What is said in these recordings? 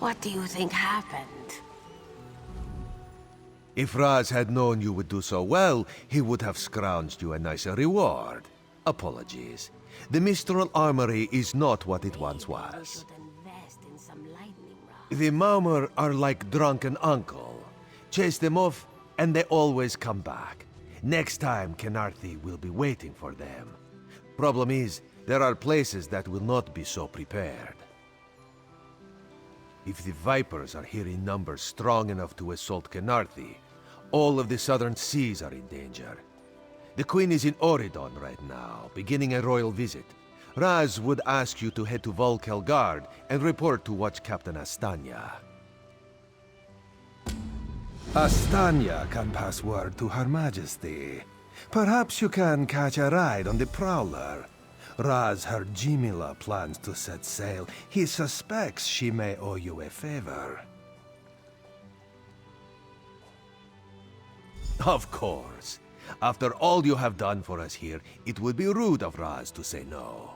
What do you think happened? If Raz had known you would do so well, he would have scrounged you a nicer reward. Apologies. The Mistral Armory is not what it once was. The Maumur are like drunken uncle. Chase them off, and they always come back. Next time, Kenarthi will be waiting for them. Problem is, there are places that will not be so prepared. If the Vipers are here in numbers strong enough to assault Kenarthi, all of the southern seas are in danger. The Queen is in Auridon right now, beginning a royal visit. Raz would ask you to head to Volkelgard and report to Watch Captain Astanya. Astanya can pass word to Her Majesty. Perhaps you can catch a ride on the Prowler. Raz her Jimila plans to set sail. He suspects she may owe you a favor. Of course. After all you have done for us here, it would be rude of Raz to say no.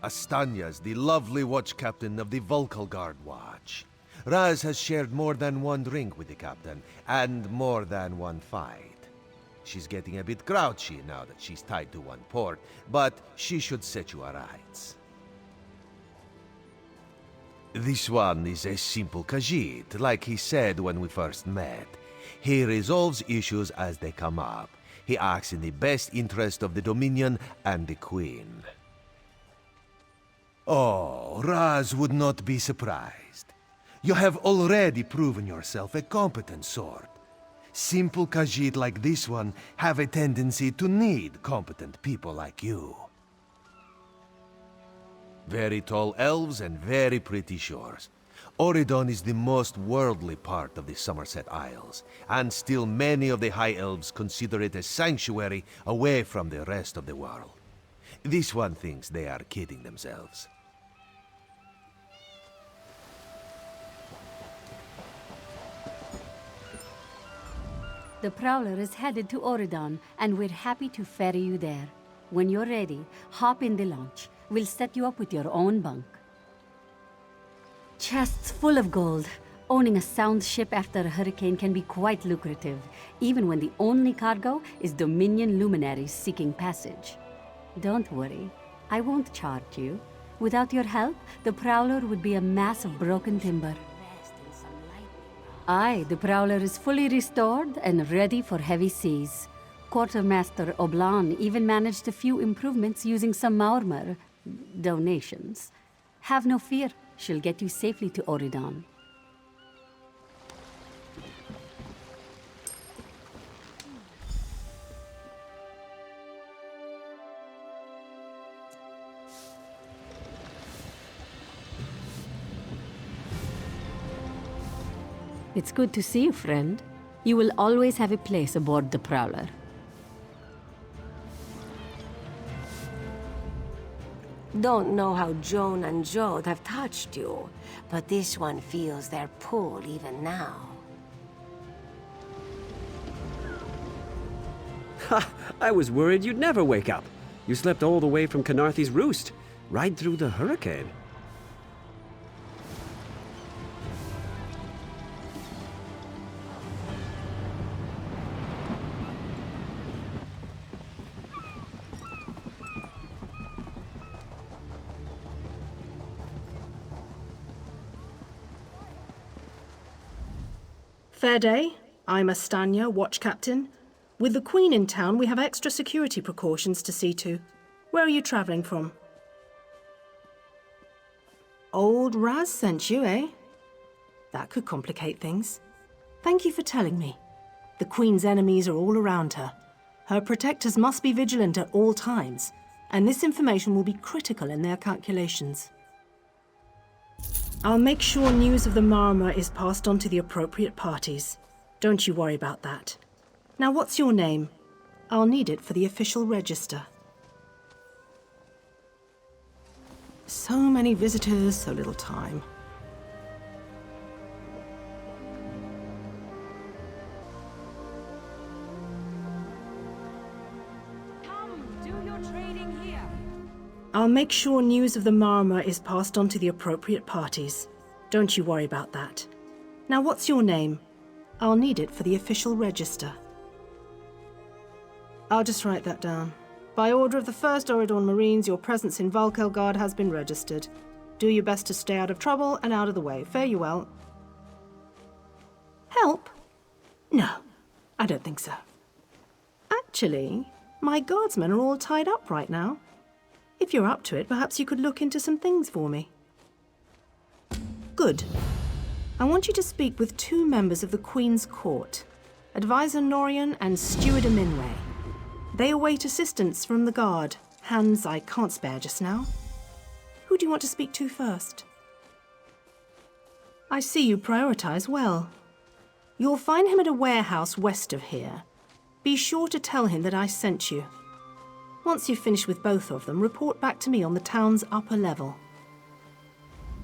Astanya's the lovely watch captain of the Volkelgard Watch. Raz has shared more than one drink with the captain, and more than one fight. She's getting a bit grouchy now that she's tied to one port, but she should set you aright. This one is a simple Khajiit, like he said when we first met. He resolves issues as they come up. He acts in the best interest of the Dominion and the Queen. Oh, Raz would not be surprised. You have already proven yourself a competent sword. Simple Khajiit like this one have a tendency to need competent people like you. Very tall elves and very pretty shores. Auridon is the most worldly part of the Somerset Isles, and still many of the High Elves consider it a sanctuary away from the rest of the world. This one thinks they are kidding themselves. The Prowler is headed to Auridon, and we're happy to ferry you there. When you're ready, hop in the launch. We'll set you up with your own bunk. Chests full of gold. Owning a sound ship after a hurricane can be quite lucrative, even when the only cargo is Dominion luminaries seeking passage. Don't worry, I won't charge you. Without your help, the Prowler would be a mass of broken timber. Aye, the Prowler is fully restored and ready for heavy seas. Quartermaster Oblan even managed a few improvements using some Maurmer donations. Have no fear, she'll get you safely to Auridon. It's good to see you, friend. You will always have a place aboard the Prowler. Don't know how Joan and Jode have touched you, but this one feels their pull even now. Ha! I was worried you'd never wake up. You slept all the way from Kenarthi's roost, right through the hurricane. Fair day. I'm Astanya, watch captain. With the Queen in town, we have extra security precautions to see to. Where are you travelling from? Old Raz sent you, eh? That could complicate things. Thank you for telling me. The Queen's enemies are all around her. Her protectors must be vigilant at all times, and this information will be critical in their calculations. I'll make sure news of the Marmor is passed on to the appropriate parties. Don't you worry about that. Now, what's your name? I'll need it for the official register. So many visitors, so little time. Come, do your trading here. I'll make sure news of the Marmor is passed on to the appropriate parties. Don't you worry about that. Now, what's your name? I'll need it for the official register. I'll just write that down. By order of the 1st Auridon Marines, your presence in Valkelgard has been registered. Do your best to stay out of trouble and out of the way. Fare you well. Help? No, I don't think so. Actually, my guardsmen are all tied up right now. If you're up to it, perhaps you could look into some things for me. Good. I want you to speak with 2 members of the Queen's Court, Advisor Norian and Steward Aminway. They await assistance from the Guard, hands I can't spare just now. Who do you want to speak to first? I see you prioritize well. You'll find him at a warehouse west of here. Be sure to tell him that I sent you. Once you've finished with both of them, report back to me on the town's upper level.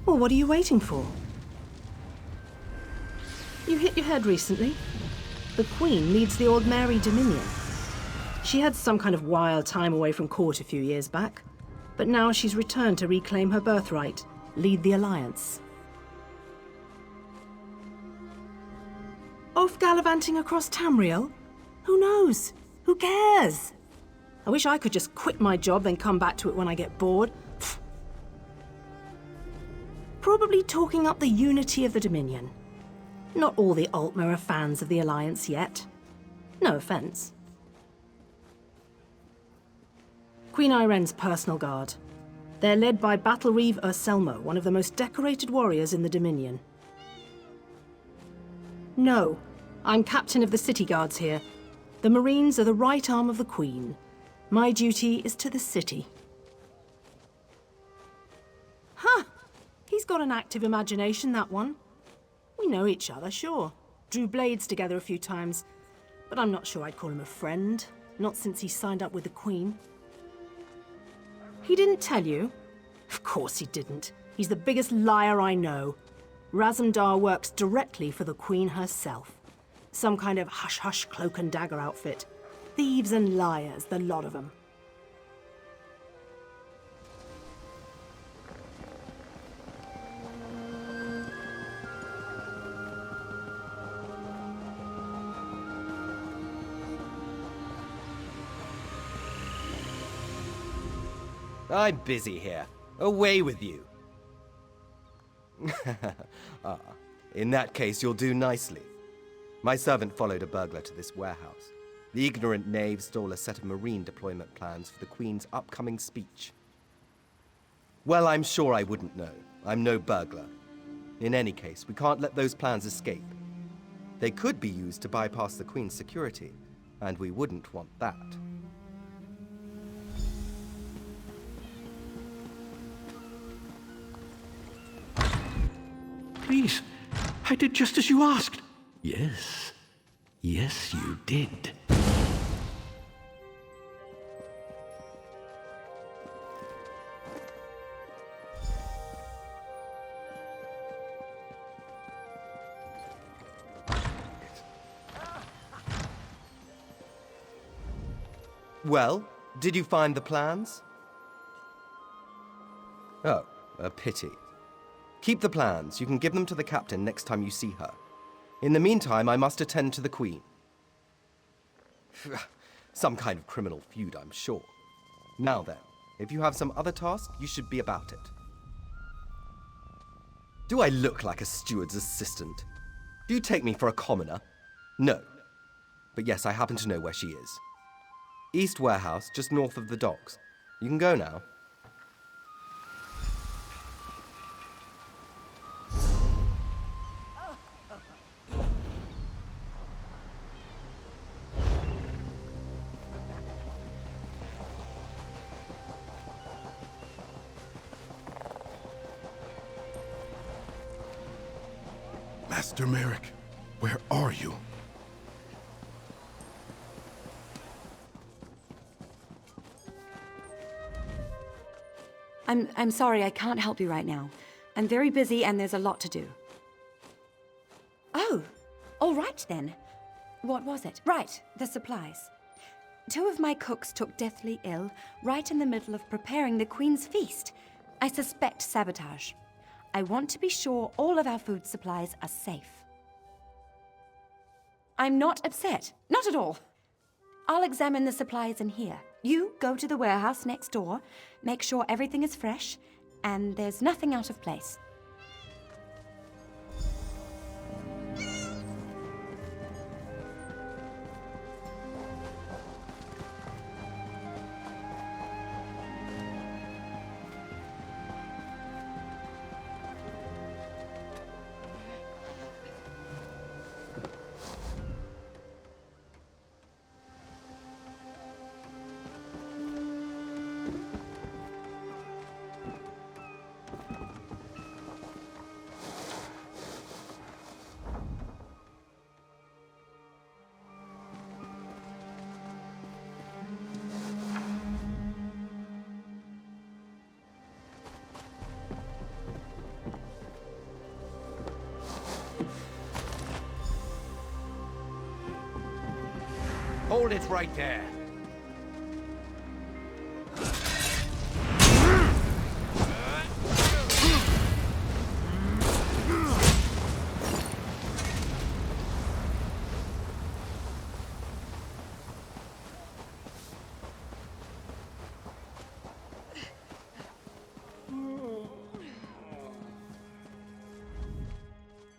Well, what are you waiting for? You hit your head recently? The Queen leads the Old Mary Dominion. She had some kind of wild time away from court a few years back, but now she's returned to reclaim her birthright, lead the Alliance. Off gallivanting across Tamriel? Who knows? Who cares? I wish I could just quit my job then come back to it when I get bored. Probably talking up the unity of the Dominion. Not all the Altmer are fans of the Alliance yet. No offense. Queen Irene's personal guard. They're led by Battlereeve Urselmo, one of the most decorated warriors in the Dominion. No, I'm captain of the city guards here. The Marines are the right arm of the Queen. My duty is to the city. Huh! He's got an active imagination, that one. We know each other, sure. Drew blades together a few times. But I'm not sure I'd call him a friend. Not since he signed up with the Queen. He didn't tell you? Of course he didn't. He's the biggest liar I know. Razumdar works directly for the Queen herself. Some kind of hush-hush cloak and dagger outfit. Thieves and liars, the lot of them. I'm busy here. Away with you. In that case, you'll do nicely. My servant followed a burglar to this warehouse. The ignorant knave stole a set of marine deployment plans for the Queen's upcoming speech. Well, I'm sure I wouldn't know. I'm no burglar. In any case, we can't let those plans escape. They could be used to bypass the Queen's security, and we wouldn't want that. Please, I did just as you asked. Yes. Yes, you did. Well, did you find the plans? Oh, a pity. Keep the plans. You can give them to the captain next time you see her. In the meantime, I must attend to the Queen. Some kind of criminal feud, I'm sure. Now then, if you have some other task, you should be about it. Do I look like a steward's assistant? Do you take me for a commoner? No. But yes, I happen to know where she is. East Warehouse, just north of the docks. You can go now. Master Merrick, where are you? I'm sorry, I can't help you right now. I'm very busy and there's a lot to do. Oh, all right then. What was it? Right, the supplies. 2 of my cooks took deathly ill right in the middle of preparing the Queen's feast. I suspect sabotage. I want to be sure all of our food supplies are safe. I'm not upset. Not at all. I'll examine the supplies in here. You go to the warehouse next door, make sure everything is fresh, and there's nothing out of place. Hold it right there.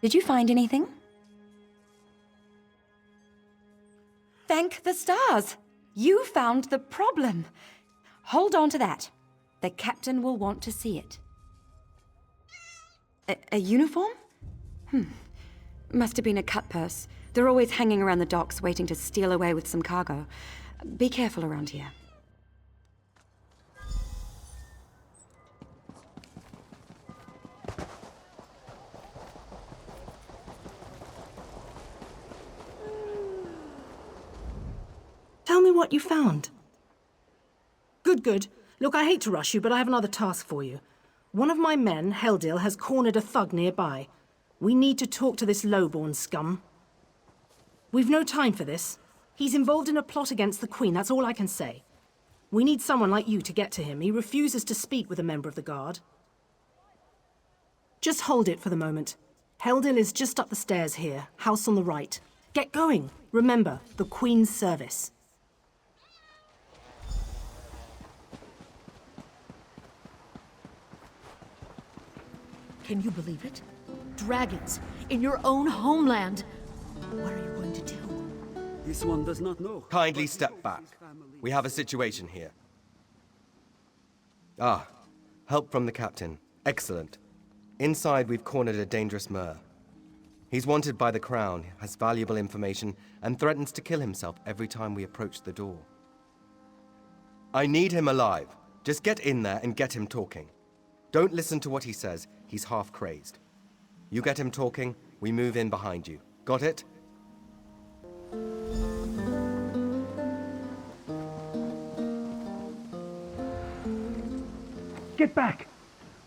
Did you find anything? Thank the stars! You found the problem. Hold on to that. The captain will want to see it. A uniform? Must have been a cut purse. They're always hanging around the docks waiting to steal away with some cargo. Be careful around here. Tell me what you found. Good, good. Look, I hate to rush you, but I have another task for you. One of my men, Heldil, has cornered a thug nearby. We need to talk to this lowborn scum. We've no time for this. He's involved in a plot against the Queen, that's all I can say. We need someone like you to get to him. He refuses to speak with a member of the Guard. Just hold it for the moment. Heldil is just up the stairs here, house on the right. Get going. Remember, the Queen's service. Can you believe it? Dragons, in your own homeland. What are you going to do? This one does not know. Kindly step back. We have a situation here. Ah, help from the captain. Excellent. Inside, we've cornered a dangerous Mer. He's wanted by the Crown, has valuable information, and threatens to kill himself every time we approach the door. I need him alive. Just get in there and get him talking. Don't listen to what he says. He's half crazed. You get him talking, we move in behind you. Got it? Get back!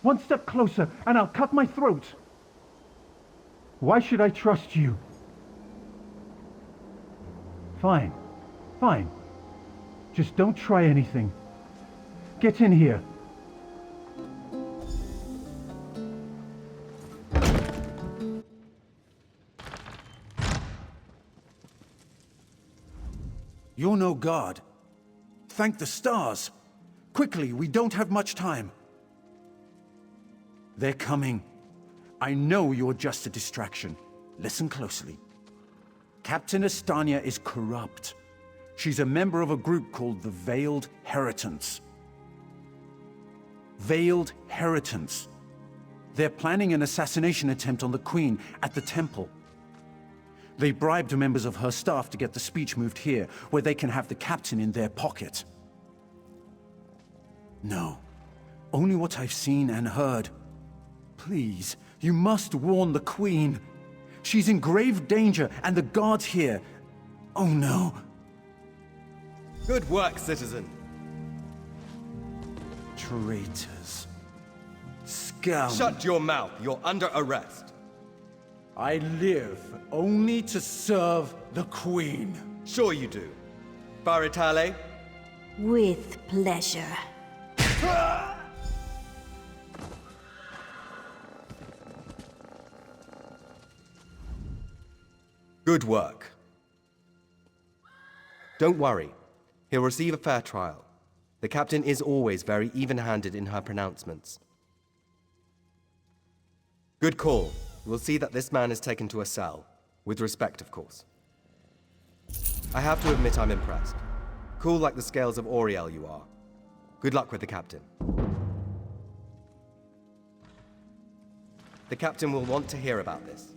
One step closer, and I'll cut my throat! Why should I trust you? Fine. Fine. Just don't try anything. Get in here. You're no god. Thank the stars. Quickly, we don't have much time. They're coming. I know you're just a distraction. Listen closely. Captain Estania is corrupt. She's a member of a group called the Veiled Heritants. Veiled Heritants. They're planning an assassination attempt on the Queen at the temple. They bribed members of her staff to get the speech moved here, where they can have the captain in their pocket. No, only what I've seen and heard. Please, you must warn the Queen. She's in grave danger, and the guards here. Oh no. Good work, citizen. Traitors. Scum. Shut your mouth. You're under arrest. I live only to serve the Queen. Sure you do. Baritale? With pleasure. Good work. Don't worry. He'll receive a fair trial. The captain is always very even-handed in her pronouncements. Good call. We'll see that this man is taken to a cell. With respect, of course. I have to admit I'm impressed. Cool like the scales of Auriel you are. Good luck with the captain. The captain will want to hear about this.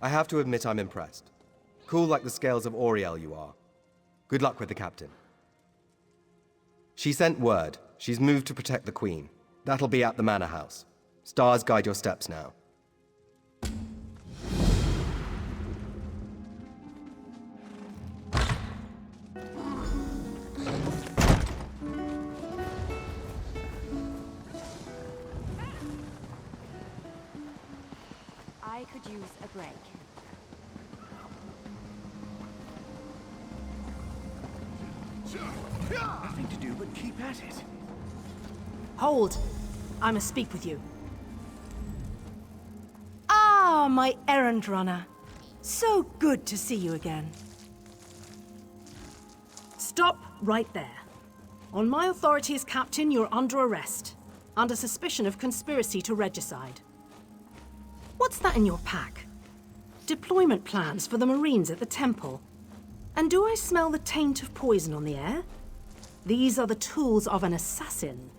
I have to admit I'm impressed. Cool like the scales of Auriel you are. Good luck with the captain. She sent word. She's moved to protect the Queen. That'll be at the Manor House. Stars guide your steps now. I could use a break. Nothing to do but keep at it. Hold! I must speak with you. Ah, my errand runner. So good to see you again. Stop right there. On my authority as captain, you're under arrest, under suspicion of conspiracy to regicide. What's that in your pack? Deployment plans for the Marines at the temple. And do I smell the taint of poison on the air? These are the tools of an assassin.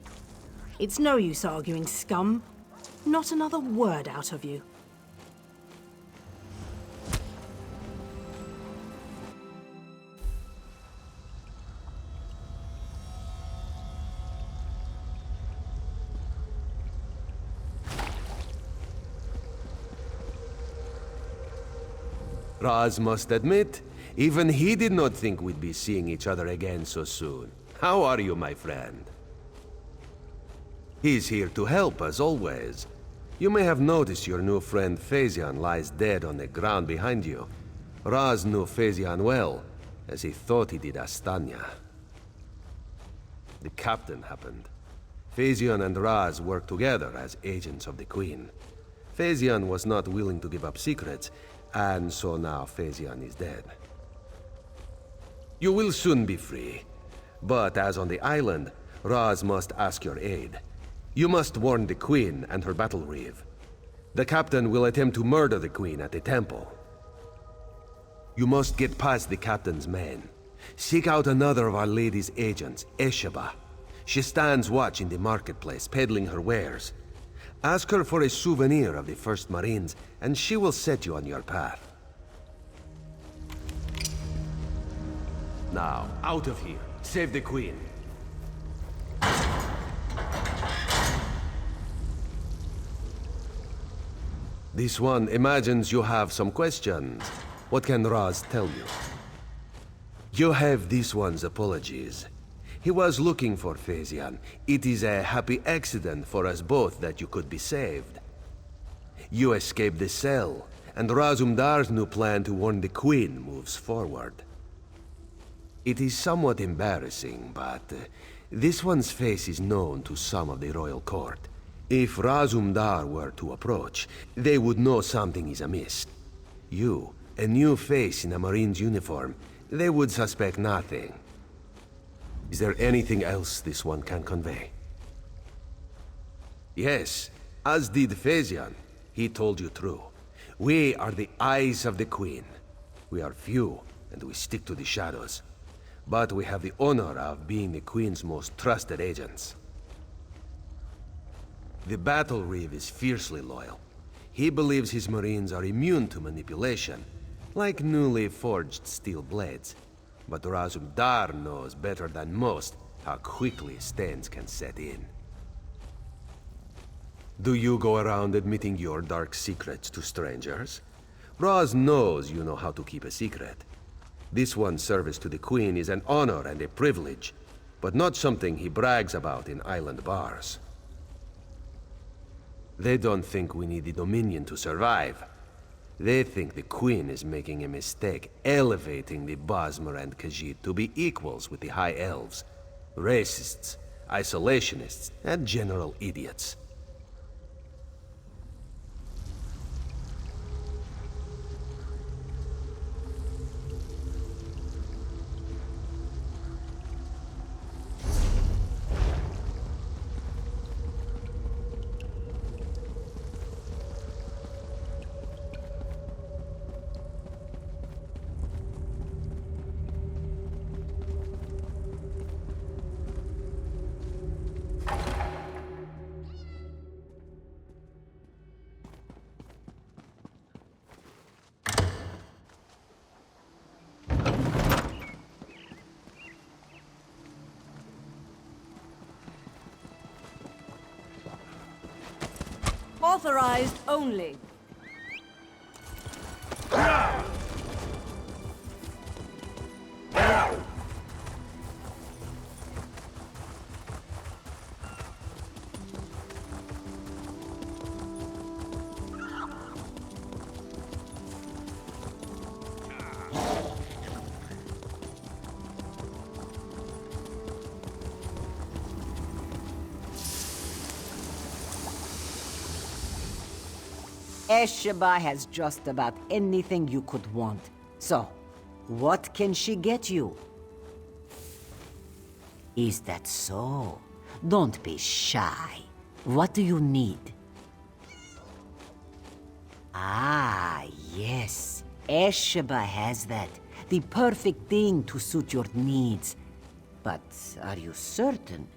It's no use arguing, scum. Not another word out of you. Raz must admit, even he did not think we'd be seeing each other again so soon. How are you, my friend? He's here to help, as always. You may have noticed your new friend Phasian lies dead on the ground behind you. Raz knew Phasian well, as he thought he did Astanya. The captain happened. Phasian and Raz worked together as agents of the Queen. Phasian was not willing to give up secrets, and so now Phasian is dead. You will soon be free. But as on the island, Raz must ask your aid. You must warn the Queen and her battle reeve. The captain will attempt to murder the Queen at the temple. You must get past the captain's men. Seek out another of Our Lady's agents, Esheba. She stands watch in the marketplace, peddling her wares. Ask her for a souvenir of the First Marines, and she will set you on your path. Now, out of here. Save the Queen. This one imagines you have some questions. What can Raz tell you? You have this one's apologies. He was looking for Phasian. It is a happy accident for us both that you could be saved. You escaped the cell, and Razumdar's new plan to warn the Queen moves forward. It is somewhat embarrassing, but this one's face is known to some of the royal court. If Razumdar were to approach, they would know something is amiss. You, a new face in a Marine's uniform, they would suspect nothing. Is there anything else this one can convey? Yes, as did Phasian. He told you true. We are the eyes of the Queen. We are few, and we stick to the shadows. But we have the honor of being the Queen's most trusted agents. The battle reeve is fiercely loyal. He believes his Marines are immune to manipulation, like newly forged steel blades. But Razumdar knows better than most how quickly stains can set in. Do you go around admitting your dark secrets to strangers? Raz knows you know how to keep a secret. This one's service to the Queen is an honor and a privilege. but not something he brags about in island bars. They don't think we need the Dominion to survive. They think the Queen is making a mistake, elevating the Bosmer and Khajiit to be equals with the High Elves. Racists, isolationists, and general idiots. Authorized only. Esheba has just about anything you could want. So, what can she get you? Is that so? Don't be shy. What do you need? Ah, yes. Esheba has that. The perfect thing to suit your needs. But are you certain?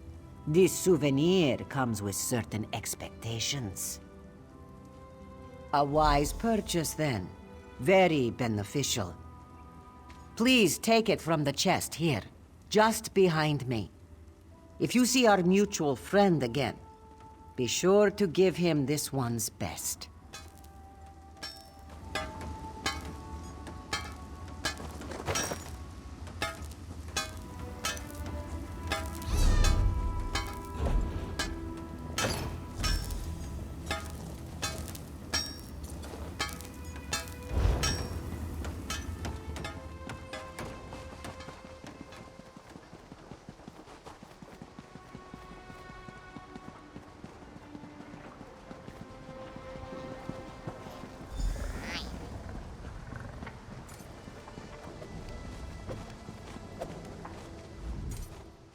This souvenir comes with certain expectations. A wise purchase, then. Very beneficial. Please take it from the chest here, just behind me. If you see our mutual friend again, be sure to give him this one's best.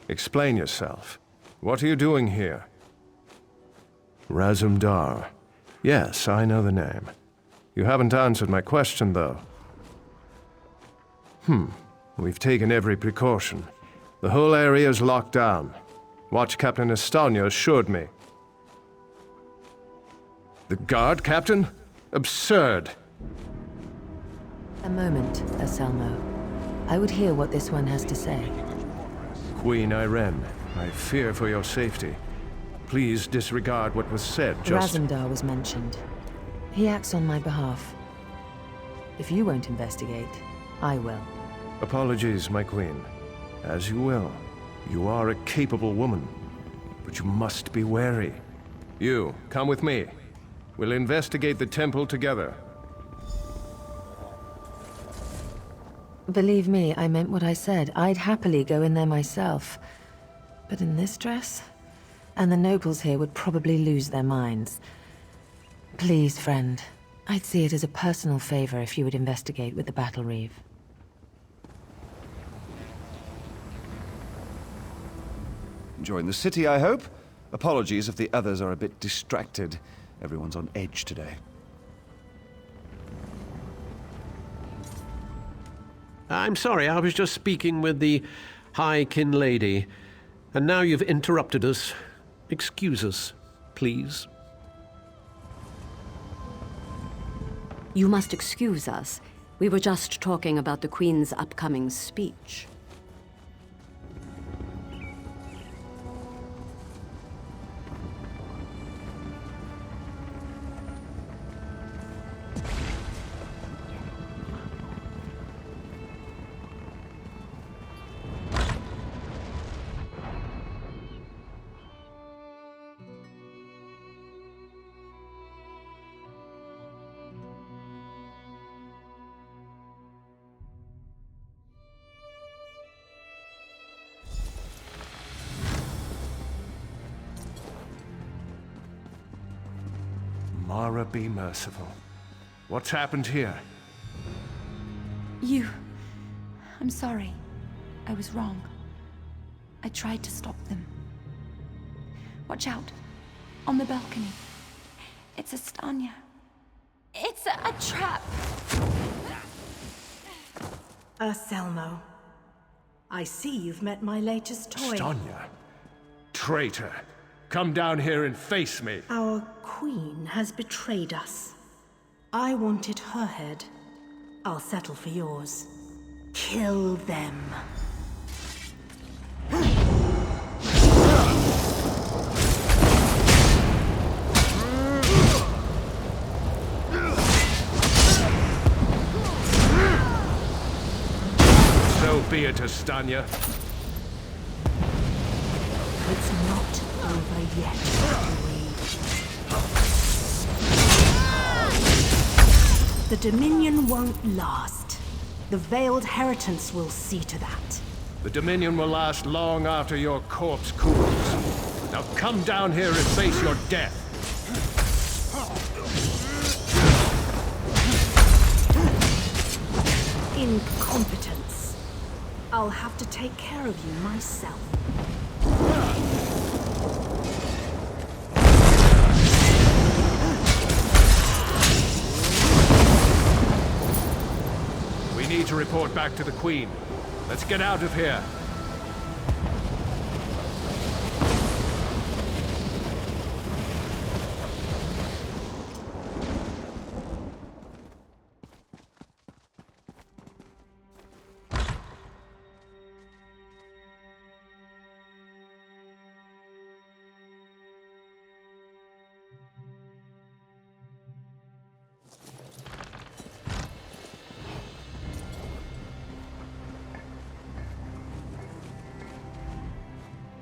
Explain yourself. What are you doing here? Razumdar. Yes, I know the name. You haven't answered my question, though. We've taken every precaution. The whole area is locked down. Watch Captain Estonia assured me. The guard, Captain? Absurd! A moment, Aselmo. I would hear what this one has to say. Queen Irene, I fear for your safety. Please disregard what was said, just— Razumdar was mentioned. He acts on my behalf. If you won't investigate, I will. Apologies, my queen. As you will. You are a capable woman, but you must be wary. You, come with me. We'll investigate the temple together. Believe me, I meant what I said. I'd happily go in there myself. But in this dress? And the nobles here would probably lose their minds. Please, friend. I'd see it as a personal favor if you would investigate with the Battle Reeve. Enjoying the city, I hope? Apologies if the others are a bit distracted. Everyone's on edge today. I'm sorry, I was just speaking with the High Kin Lady, and now you've interrupted us. Excuse us, please. You must excuse us. We were just talking about the Queen's upcoming speech. Liara be merciful. What's happened here? I'm sorry. I was wrong. I tried to stop them. Watch out. On the balcony. It's Estanya. It's a trap! Selmo. I see you've met my latest toy. Estanya? Traitor! Come down here and face me! Our queen has betrayed us. I wanted her head. I'll settle for yours. Kill them. So be it, Estanya. It's not over yet, The Dominion won't last. The Veiled Heritance will see to that. The Dominion will last long after your corpse cools. Now come down here and face your death. Incompetence. I'll have to take care of you myself. We need to report back to the Queen. Let's get out of here.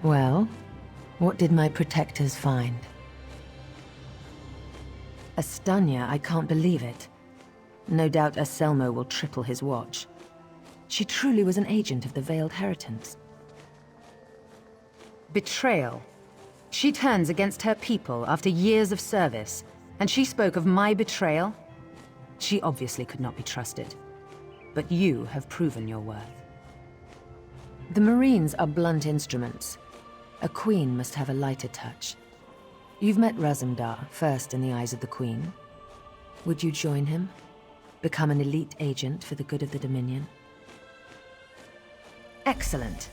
Well, what did my protectors find? Estanya, I can't believe it. No doubt Selmo will triple his watch. She truly was an agent of the Veiled Heritance. Betrayal. She turns against her people after years of service, and she spoke of my betrayal? She obviously could not be trusted. But you have proven your worth. The Marines are blunt instruments. A queen must have a lighter touch. You've met Razumdar, first in the eyes of the Queen. Would you join him? Become an elite agent for the good of the Dominion? Excellent.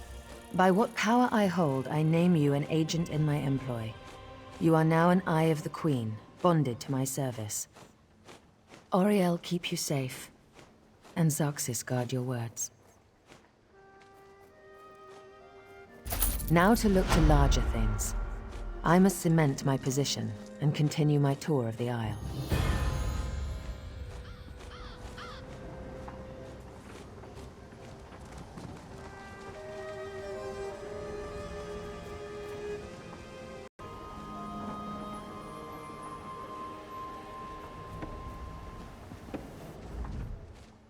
By what power I hold, I name you an agent in my employ. You are now an eye of the Queen, bonded to my service. Auriel keep you safe, and Xaxis guard your words. Now to look to larger things. I must cement my position and continue my tour of the Isle.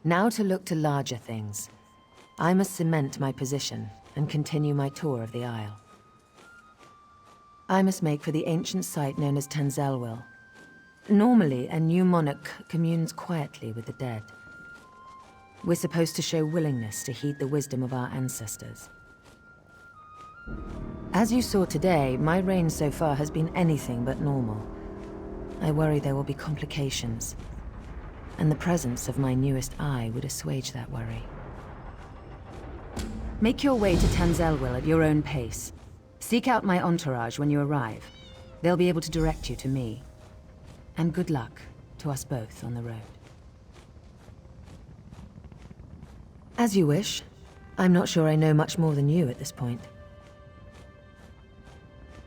Now to look to larger things. I must cement my position and continue my tour of the Isle. I must make for the ancient site known as Tanzelwil. Normally, a new monarch communes quietly with the dead. We're supposed to show willingness to heed the wisdom of our ancestors. As you saw today, my reign so far has been anything but normal. I worry there will be complications, and the presence of my newest eye would assuage that worry. Make your way to Tanzelwil at your own pace. Seek out my entourage when you arrive. They'll be able to direct you to me. And good luck to us both on the road. As you wish. I'm not sure I know much more than you at this point.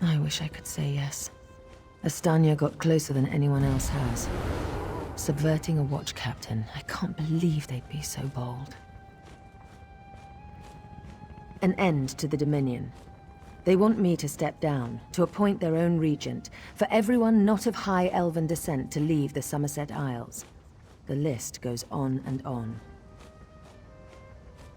I wish I could say yes. Estanya got closer than anyone else has. Subverting a watch captain, I can't believe they'd be so bold. An end to the Dominion. They want me to step down, to appoint their own regent, for everyone not of high elven descent to leave the Somerset Isles. The list goes on and on.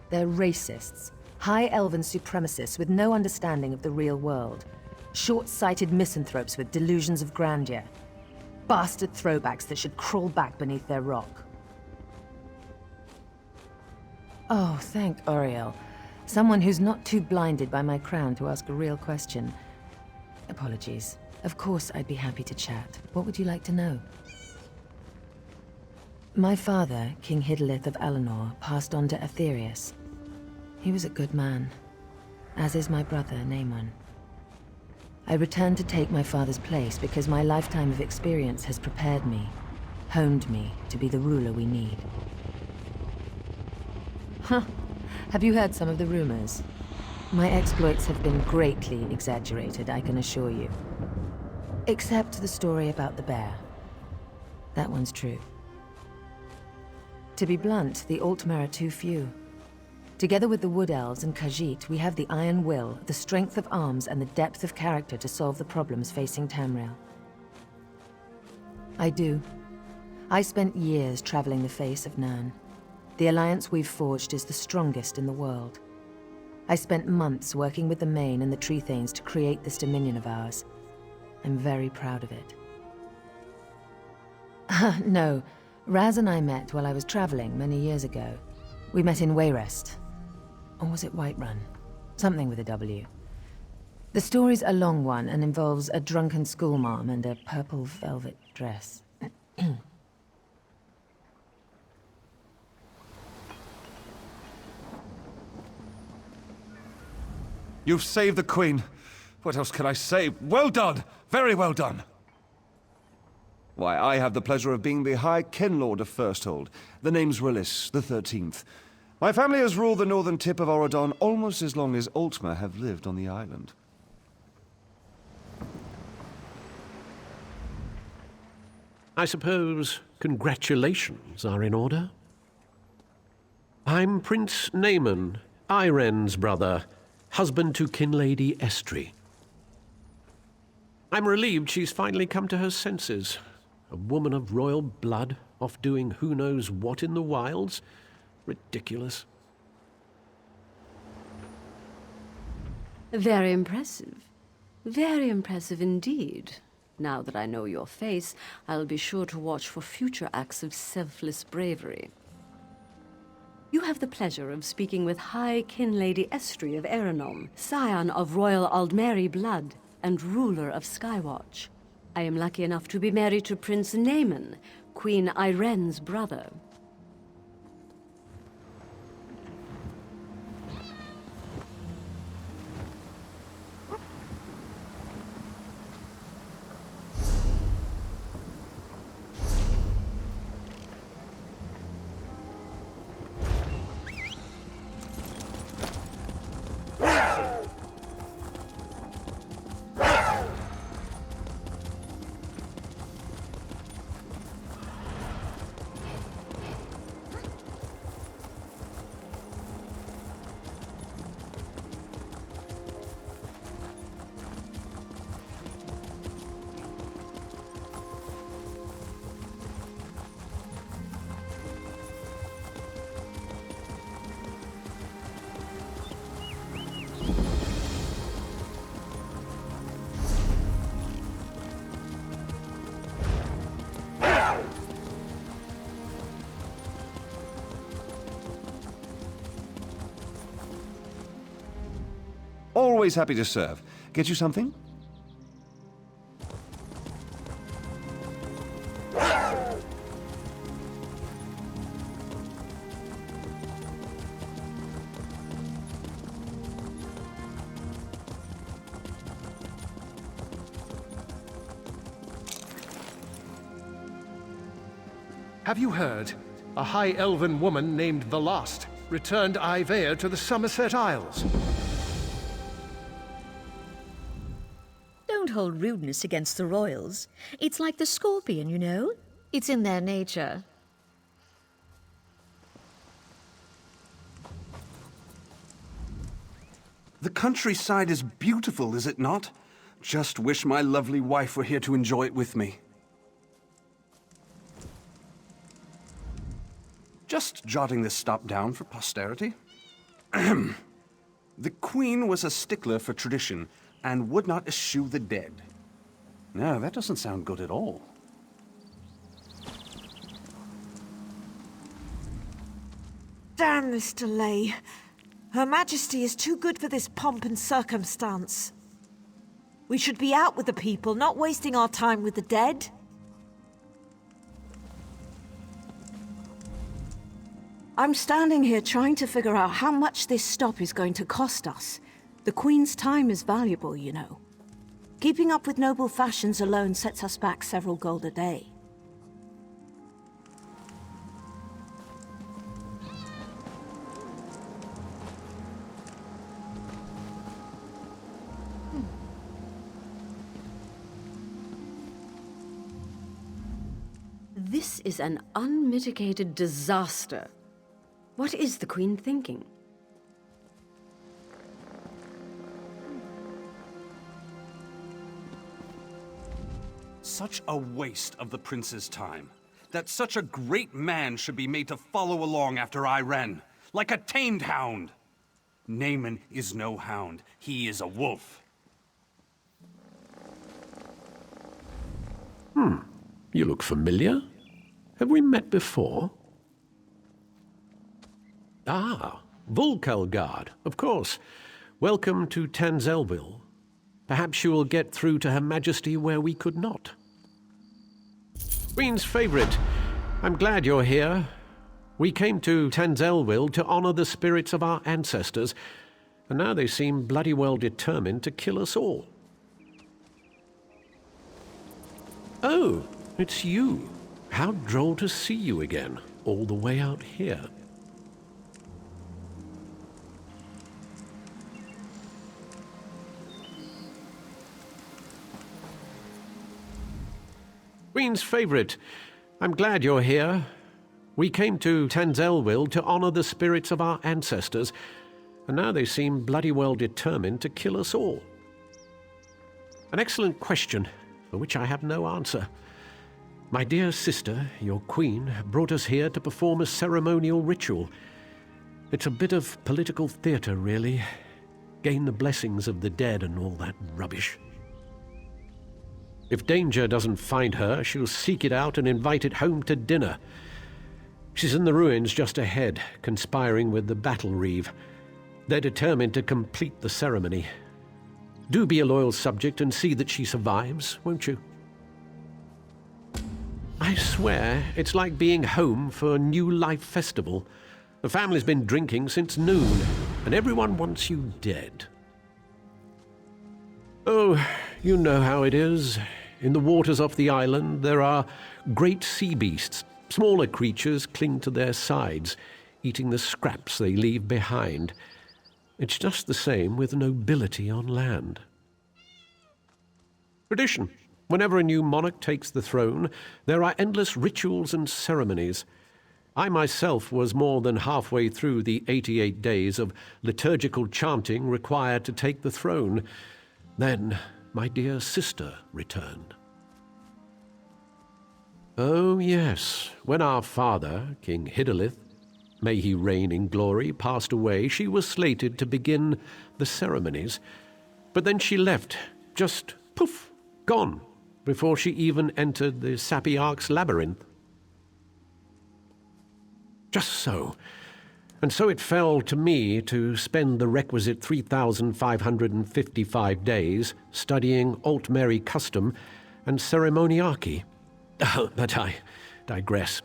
They're racists, high elven supremacists with no understanding of the real world, short-sighted misanthropes with delusions of grandeur. Bastard throwbacks that should crawl back beneath their rock. Oh, thank Auriel. Someone who's not too blinded by my crown to ask a real question. Apologies. Of course I'd be happy to chat. What would you like to know? My father, King Hidalith of Alinor, passed on to Aetherius. He was a good man, as is my brother, Naemon. I returned to take my father's place because my lifetime of experience has prepared me, honed me to be the ruler we need. Huh. Have you heard some of the rumors? My exploits have been greatly exaggerated, I can assure you. Except the story about the bear. That one's true. To be blunt, the Altmer are too few. Together with the Wood Elves and Khajiit, we have the iron will, the strength of arms, and the depth of character to solve the problems facing Tamriel. I do. I spent years traveling the face of Nirn. The alliance we've forged is the strongest in the world. I spent months working with the Main and the Tree Thanes to create this dominion of ours. I'm very proud of it. No, Raz and I met while I was traveling many years ago. We met in Wayrest. Or was it Whiterun? Something with a W. The story's a long one and involves a drunken schoolmarm and a purple velvet dress. You've saved the Queen. What else can I say? Well done! Very well done! Why, I have the pleasure of being the High Kinlord of Firsthold. The name's Relis, the 13th. My family has ruled the northern tip of Auridon almost as long as Altmer have lived on the island. I suppose congratulations are in order? I'm Prince Naemon, Iren's brother, husband to Kinlady Estri. I'm relieved she's finally come to her senses. A woman of royal blood, off doing who knows what in the wilds? Ridiculous. Very impressive. Very impressive indeed. Now that I know your face, I'll be sure to watch for future acts of selfless bravery. You have the pleasure of speaking with High Kinlady Estri of Eranom, scion of royal Aldmeri blood, and ruler of Skywatch. I am lucky enough to be married to Prince Naemon, Queen Iren's brother. Always happy to serve. Get you something? Have you heard? A high elven woman named Velast returned Ivea to the Somerset Isles. Don't hold rudeness against the royals. It's like the scorpion, you know? It's in their nature. The countryside is beautiful, is it not? Just wish my lovely wife were here to enjoy it with me. Just jotting this stop down for posterity. The Queen was a stickler for tradition and would not eschew the dead. No, that doesn't sound good at all. Damn this delay. Her Majesty is too good for this pomp and circumstance. We should be out with the people, not wasting our time with the dead. I'm standing here trying to figure out how much this stop is going to cost us. The Queen's time is valuable, you know. Keeping up with noble fashions alone sets us back several gold a day. This is an unmitigated disaster. What is the Queen thinking? Such a waste of the prince's time. That such a great man should be made to follow along after I ran, like a tamed hound. Naaman is no hound. He is a wolf. You look familiar. Have we met before? Ah, Volkelgard, of course. Welcome to Tanzelwil. Perhaps you will get through to Her Majesty where we could not. Queen's favourite, I'm glad you're here. We came to Tanzelwil to honour the spirits of our ancestors, and now they seem bloody well determined to kill us all. Oh, it's you. How droll to see you again, all the way out here. Queen's favourite, I'm glad you're here. We came to Tanzelwil to honour the spirits of our ancestors, and now they seem bloody well determined to kill us all. An excellent question, for which I have no answer. My dear sister, your queen, brought us here to perform a ceremonial ritual. It's a bit of political theatre, really. Gain the blessings of the dead and all that rubbish. If danger doesn't find her, she'll seek it out and invite it home to dinner. She's in the ruins just ahead, conspiring with the battle reeve. They're determined to complete the ceremony. Do be a loyal subject and see that she survives, won't you? I swear, it's like being home for a New Life festival. The family's been drinking since noon, and everyone wants you dead. Oh, you know how it is. In the waters off the island, there are great sea beasts. Smaller creatures cling to their sides, eating the scraps they leave behind. It's just the same with nobility on land. Tradition. Whenever a new monarch takes the throne, there are endless rituals and ceremonies. I myself was more than halfway through the 88 days of liturgical chanting required to take the throne. Then my dear sister returned. Oh, yes, when our father, King Hidalith, may he reign in glory, passed away, she was slated to begin the ceremonies. But then she left, just poof, gone, before she even entered the Sapiarch's labyrinth. Just so. And so it fell to me to spend the requisite 3,555 days studying Altmeri custom and ceremoniarchy. But I digress.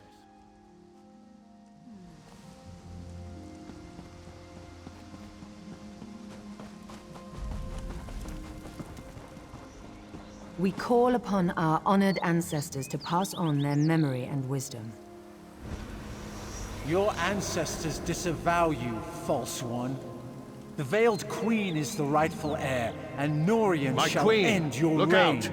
We call upon our honored ancestors to pass on their memory and wisdom. Your ancestors disavow you, false one. The Veiled Queen is the rightful heir, and Norian shall end your Look reign. out.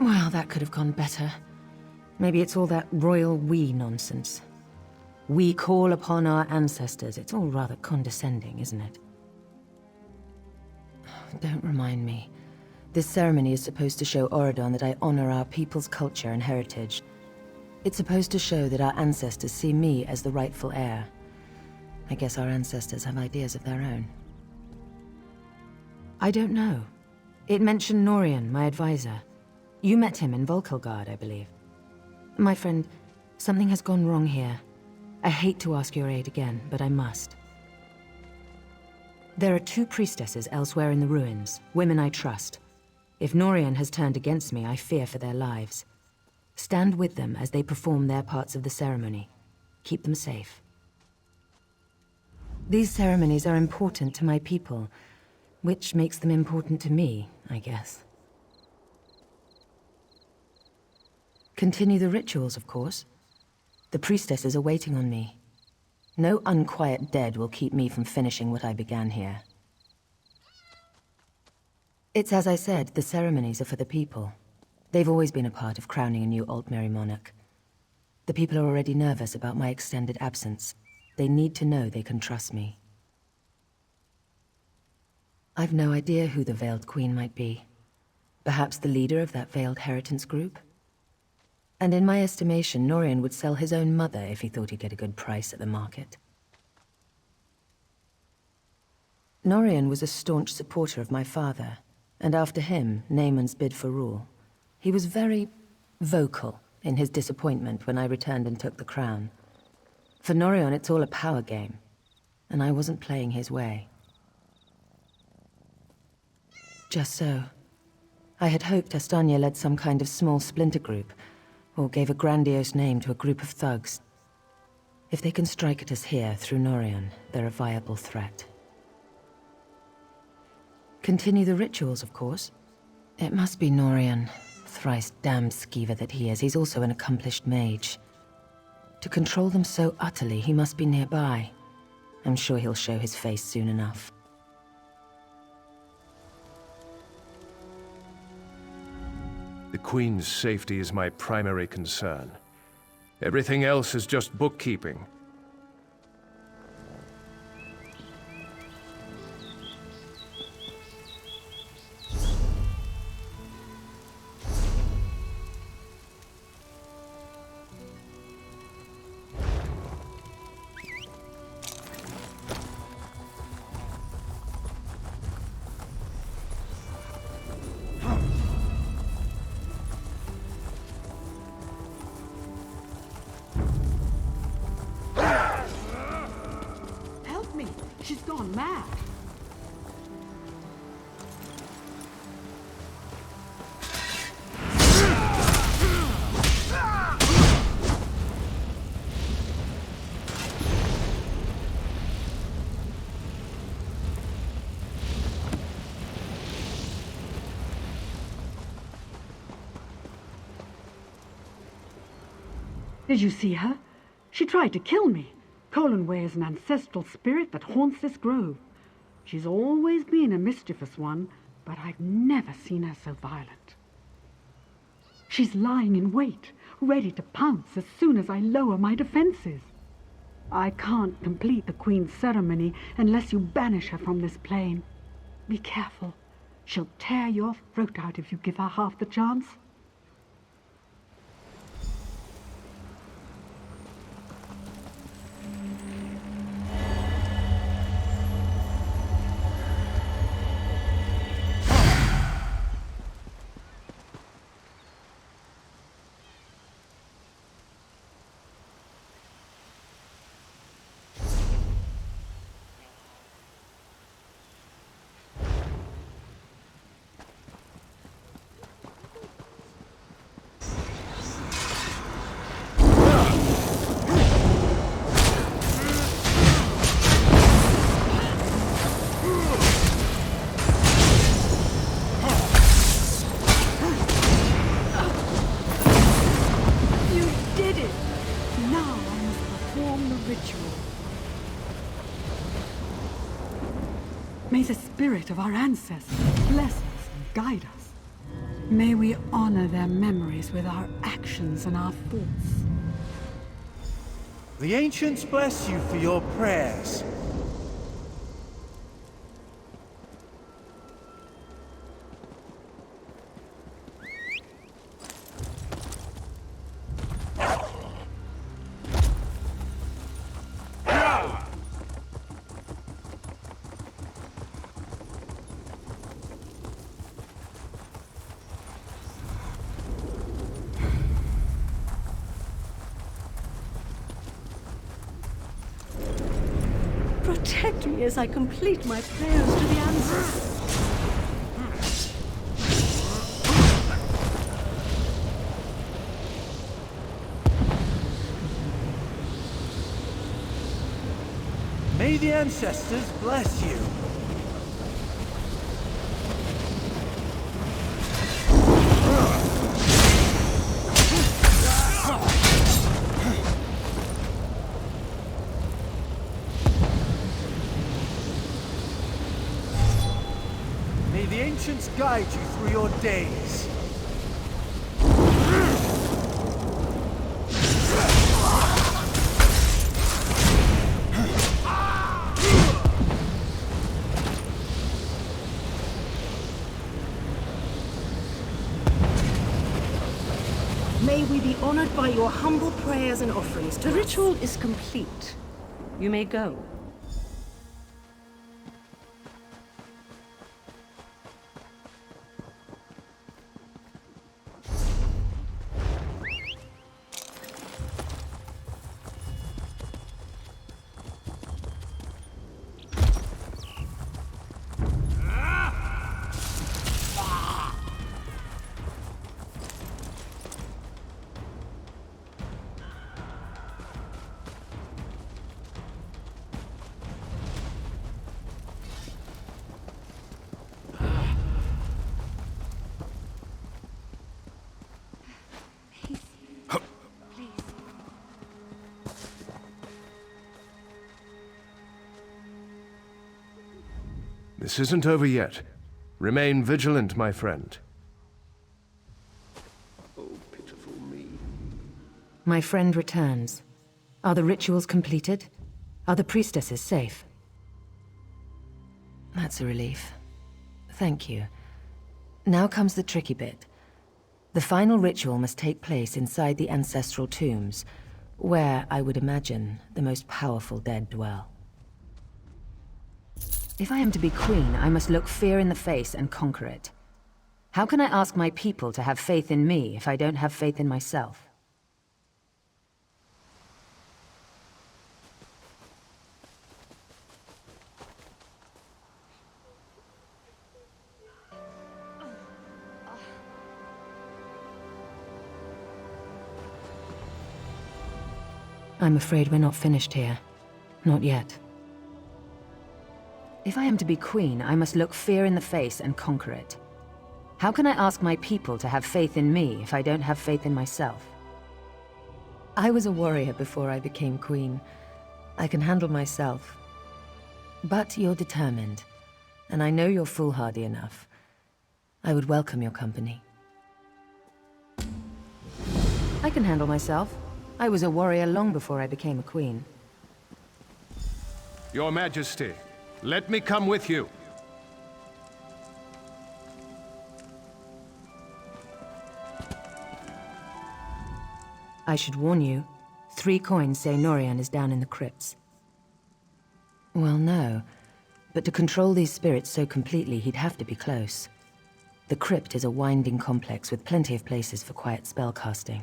Well, that could have gone better. Maybe it's all that royal we nonsense. We call upon our ancestors. It's all rather condescending, isn't it? Don't remind me. This ceremony is supposed to show Auridon that I honor our people's culture and heritage. It's supposed to show that our ancestors see me as the rightful heir. I guess our ancestors have ideas of their own. I don't know. It mentioned Norian, my advisor. You met him in Volkelgard, I believe. My friend, something has gone wrong here. I hate to ask your aid again, but I must. There are 2 priestesses elsewhere in the ruins, women I trust. If Norian has turned against me, I fear for their lives. Stand with them as they perform their parts of the ceremony. Keep them safe. These ceremonies are important to my people, which makes them important to me, I guess. Continue the rituals, of course. The priestesses are waiting on me. No unquiet dead will keep me from finishing what I began here. It's as I said, the ceremonies are for the people. They've always been a part of crowning a new Altmeri monarch. The people are already nervous about my extended absence. They need to know they can trust me. I've no idea who the Veiled Queen might be. Perhaps the leader of that Veiled Heritance group? And in my estimation, Norian would sell his own mother if he thought he'd get a good price at the market. Norian was a staunch supporter of my father, and after him, Naaman's bid for rule. He was very vocal in his disappointment when I returned and took the crown. For Norian, it's all a power game, and I wasn't playing his way. Just so. I had hoped Astanya led some kind of small splinter group, or gave a grandiose name to a group of thugs. If they can strike at us here through Norian, they're a viable threat. Continue the rituals, of course. It must be Norian. Thrice damned skeever that he is, he's also an accomplished mage. To control them so utterly, he must be nearby. I'm sure he'll show his face soon enough. The Queen's safety is my primary concern. Everything else is just bookkeeping. She's gone mad. Did you see her? She tried to kill me. Colanway is an ancestral spirit that haunts this grove. She's always been a mischievous one, but I've never seen her so violent. She's lying in wait, ready to pounce as soon as I lower my defenses. I can't complete the Queen's ceremony unless you banish her from this plane. Be careful. She'll tear your throat out if you give her half the chance. May the spirit of our ancestors bless us and guide us. May we honor their memories with our actions and our thoughts. The ancients bless you for your prayers. protect me as I complete my prayers to the ancestors. May the ancestors bless you. May the ancients guide you through your days. May we be honored by your humble prayers and offerings to The us. ritual is complete. You may go. This isn't over yet. Remain vigilant, my friend. Oh, pitiful me. My friend returns. Are the rituals completed? Are the priestesses safe? That's a relief. Thank you. Now comes the tricky bit. The final ritual must take place inside the ancestral tombs, where, I would imagine, the most powerful dead dwell. If I am to be queen, I must look fear in the face and conquer it. How can I ask my people to have faith in me if I don't have faith in myself? I'm afraid we're not finished here. Not yet. If I am to be queen, I must look fear in the face and conquer it. How can I ask my people to have faith in me if I don't have faith in myself? I was a warrior before I became queen. I can handle myself. But you're determined, and I know you're foolhardy enough. I would welcome your company. I can handle myself. I was a warrior long before I became a queen. Your Majesty, let me come with you. I should warn you, 3 coins say Norian is down in the crypts. Well, no. But to control these spirits so completely, he'd have to be close. The crypt is a winding complex with plenty of places for quiet spellcasting.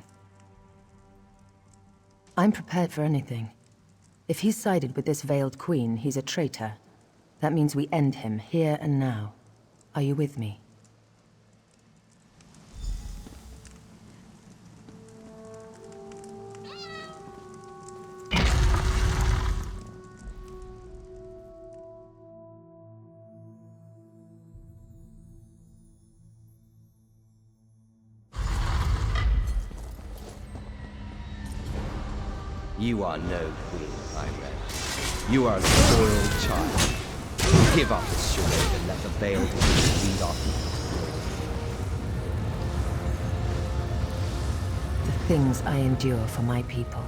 I'm prepared for anything. If he's sided with this veiled queen, he's a traitor. That means we end him here and now. Are you with me? You are no queen, I read. You are a spoiled child. Give up this charade and let the veiled queen lead our people to glory. The things I endure for my people.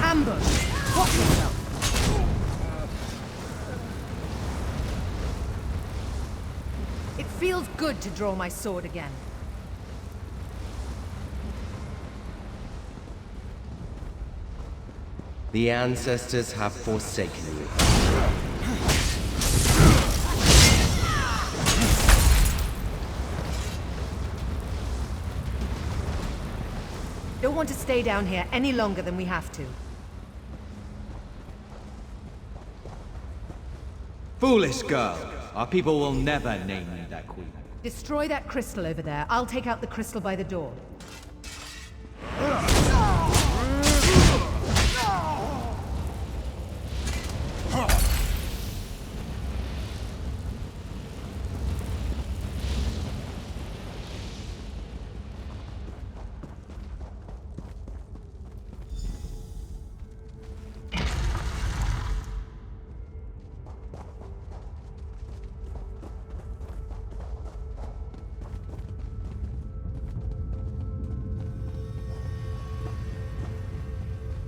Ambush! Watch yourself! It feels good to draw my sword again. The ancestors have forsaken you. want to stay down here any longer than we have to. Foolish girl! Our people will never name you that queen. Destroy that crystal over there. I'll take out the crystal by the door.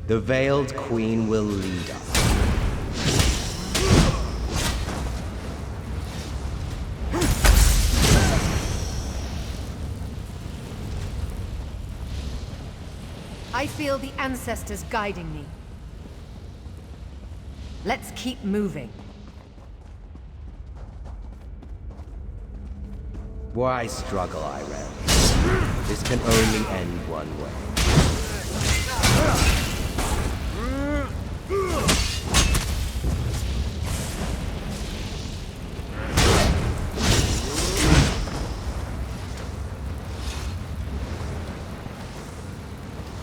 The Veiled Queen will lead us. I feel the ancestors guiding me. Let's keep moving. Why struggle, Irem? This can only end one way.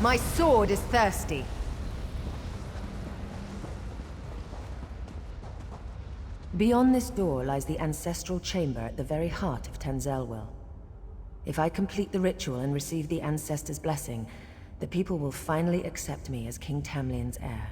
My sword is thirsty. Beyond this door lies the ancestral chamber at the very heart of Tanzelwil. If I complete the ritual and receive the ancestors' blessing, the people will finally accept me as King Tamlin's heir.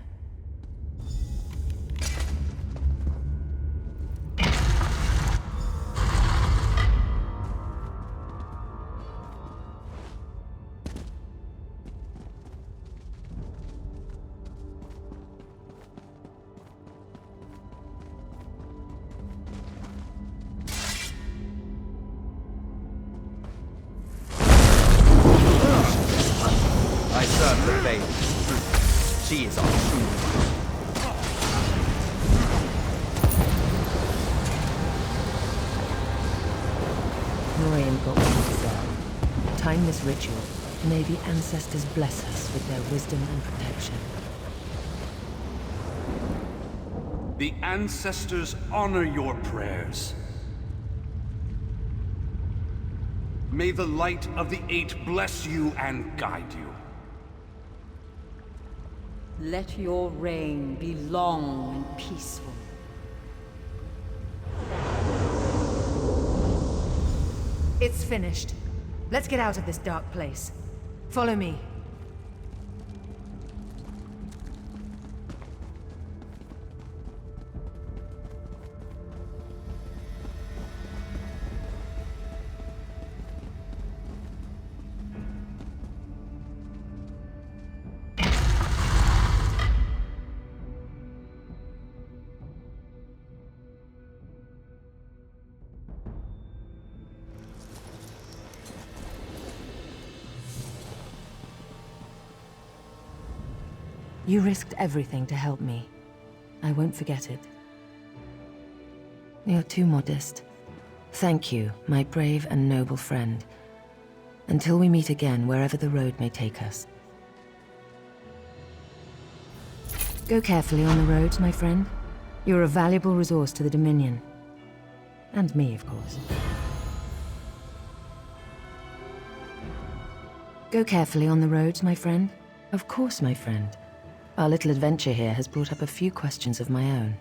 I serve the faith. She is our true. Norian got what he deserved. Time this ritual. May the ancestors bless us with their wisdom and protection. The ancestors honor your prayers. May the light of the Eight bless you and guide you. Let your reign be long and peaceful. It's finished. Let's get out of this dark place. Follow me. You risked everything to help me. I won't forget it. You're too modest. Thank you, my brave and noble friend. Until we meet again, wherever the road may take us. Go carefully on the roads, my friend. You're a valuable resource to the Dominion. And me, of course. Go carefully on the roads, my friend. Of course, my friend. Our little adventure here has brought up a few questions of my own.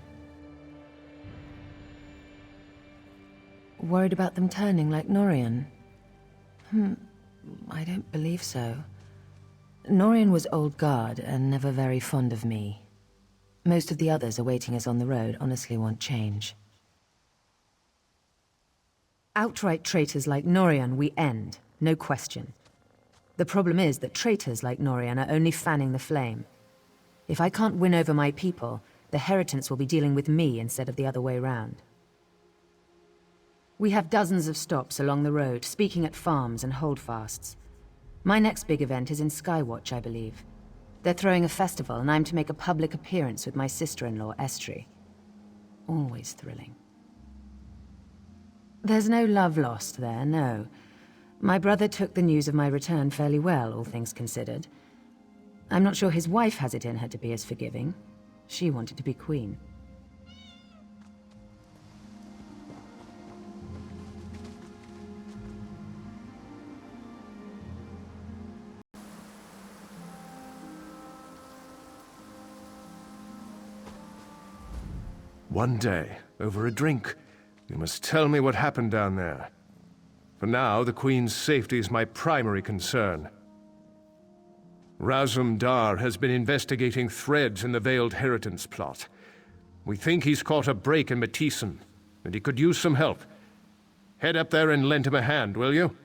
Worried about them turning like Norian? I don't believe so. Norian was old guard and never very fond of me. Most of the others awaiting us on the road honestly want change. Outright traitors like Norian we end, no question. The problem is that traitors like Norian are only fanning the flame. If I can't win over my people, the Heritants will be dealing with me instead of the other way round. We have dozens of stops along the road, speaking at farms and holdfasts. My next big event is in Skywatch, I believe. They're throwing a festival, and I'm to make a public appearance with my sister-in-law, Estri. Always thrilling. There's no love lost there, no. My brother took the news of my return fairly well, all things considered. I'm not sure his wife has it in her to be as forgiving. She wanted to be queen. One day, over a drink, you must tell me what happened down there. For now, the Queen's safety is my primary concern. Razum Dar has been investigating threads in the Veiled Inheritance plot. We think he's caught a break in Mathiisen, and he could use some help. Head up there and lend him a hand, will you?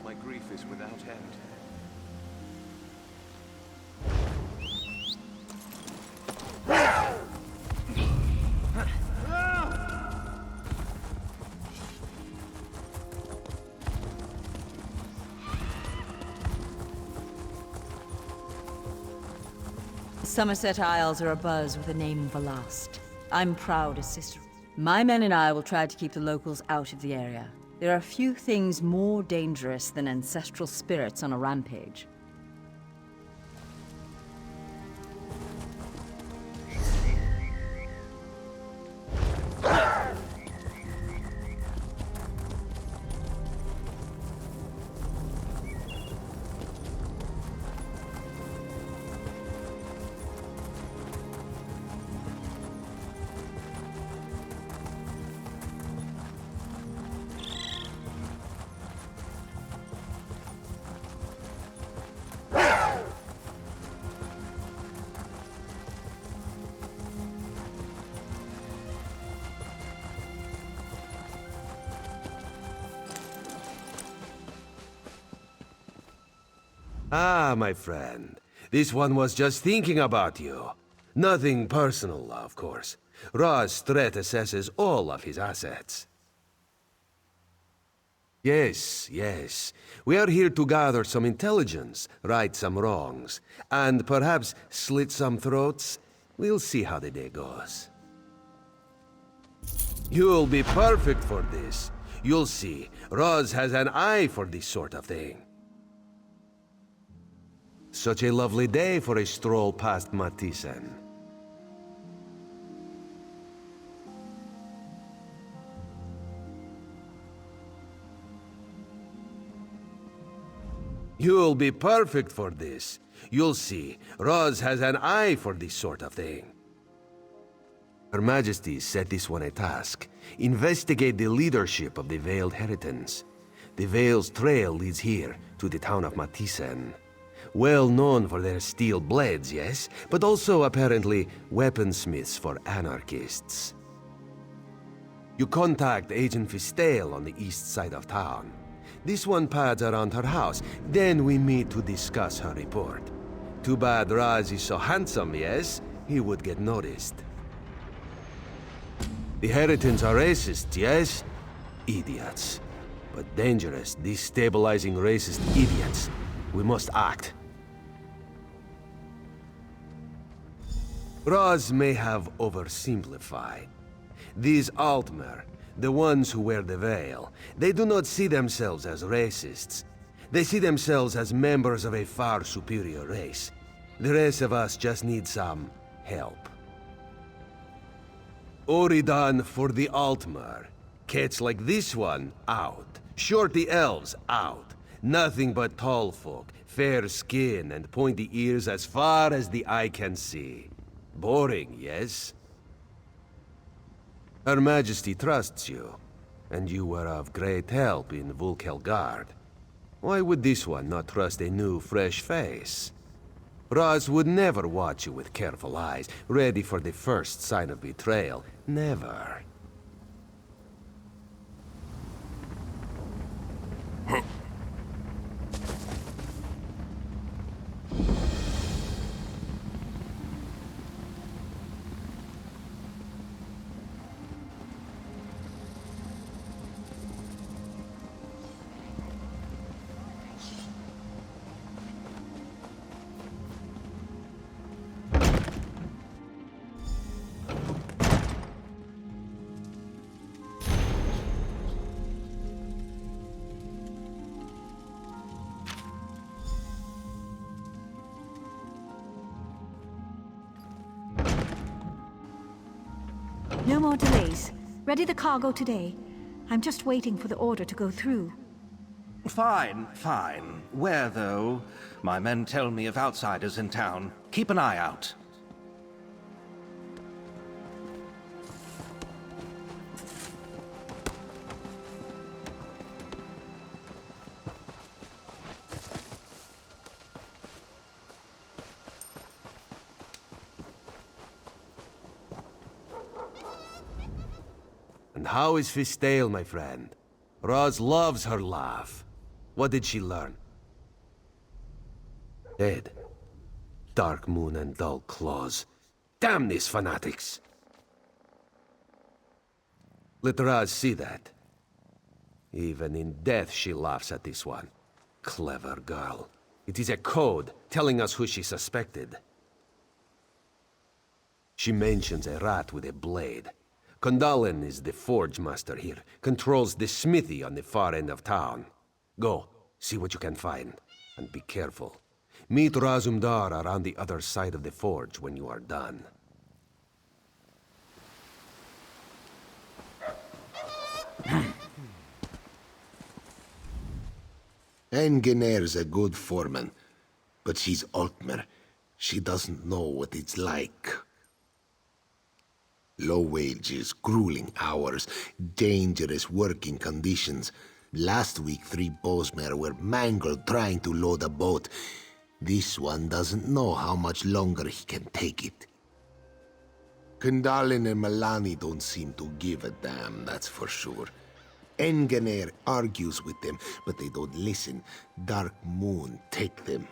My grief is without end. Somerset Isles are abuzz with the name Valast. I'm proud as sister. My men and I will try to keep the locals out of the area. There are few things more dangerous than ancestral spirits on a rampage. Ah, my friend. This one was just thinking about you. Nothing personal, of course. Ra's threat assesses all of his assets. Yes, yes. We are here to gather some intelligence, right some wrongs, and perhaps slit some throats. We'll see how the day goes. You'll be perfect for this. You'll see. Raz has an eye for this sort of thing. Such a lovely day for a stroll past Mathiisen. You'll be perfect for this. You'll see. Raz has an eye for this sort of thing. Her Majesty set this one a task. Investigate the leadership of the Veiled Inheritance. The Veil's trail leads here, to the town of Mathiisen. Well known for their steel blades, yes, but also apparently weaponsmiths for anarchists. You contact Agent Fistale on the east side of town. This one pads around her house, then we meet to discuss her report. Too bad Raz is so handsome, yes? He would get noticed. The Inheritants are racists, yes? Idiots. But dangerous, destabilizing racist idiots. We must act. Raz may have oversimplified. These Altmer, the ones who wear the veil, they do not see themselves as racists. They see themselves as members of a far superior race. The rest of us just need some help. Auridon for the Altmer. Cats like this one, out. Shorty elves, out. Nothing but tall folk, fair skin and pointy ears as far as the eye can see. Boring, yes? Her Majesty trusts you, and you were of great help in Vulkelgard. Why would this one not trust a new, fresh face? Raz would never watch you with careful eyes, ready for the first sign of betrayal. Never. No more delays. Ready the cargo today. I'm just waiting for the order to go through. Fine, fine. Where, though? My men tell me of outsiders in town. Keep an eye out. And how is Firsthold, my friend? Roz loves her laugh. What did she learn? Dead. Dark moon and dull claws. Damn these fanatics! Let Roz see that. Even in death she laughs at this one. Clever girl. It is a code telling us who she suspected. She mentions a rat with a blade. Kondalin is the forge master here, controls the smithy on the far end of town. Go, see what you can find, and be careful. Meet Razumdar around the other side of the forge when you are done. Engineer's a good foreman, but she's Altmer. She doesn't know what it's like. Low wages, grueling hours, dangerous working conditions. Last week, 3 bowsmen were mangled trying to load a boat. This one doesn't know how much longer he can take it. Kandalin and Malani don't seem to give a damn, that's for sure. Engineer argues with them, but they don't listen. Dark Moon take them.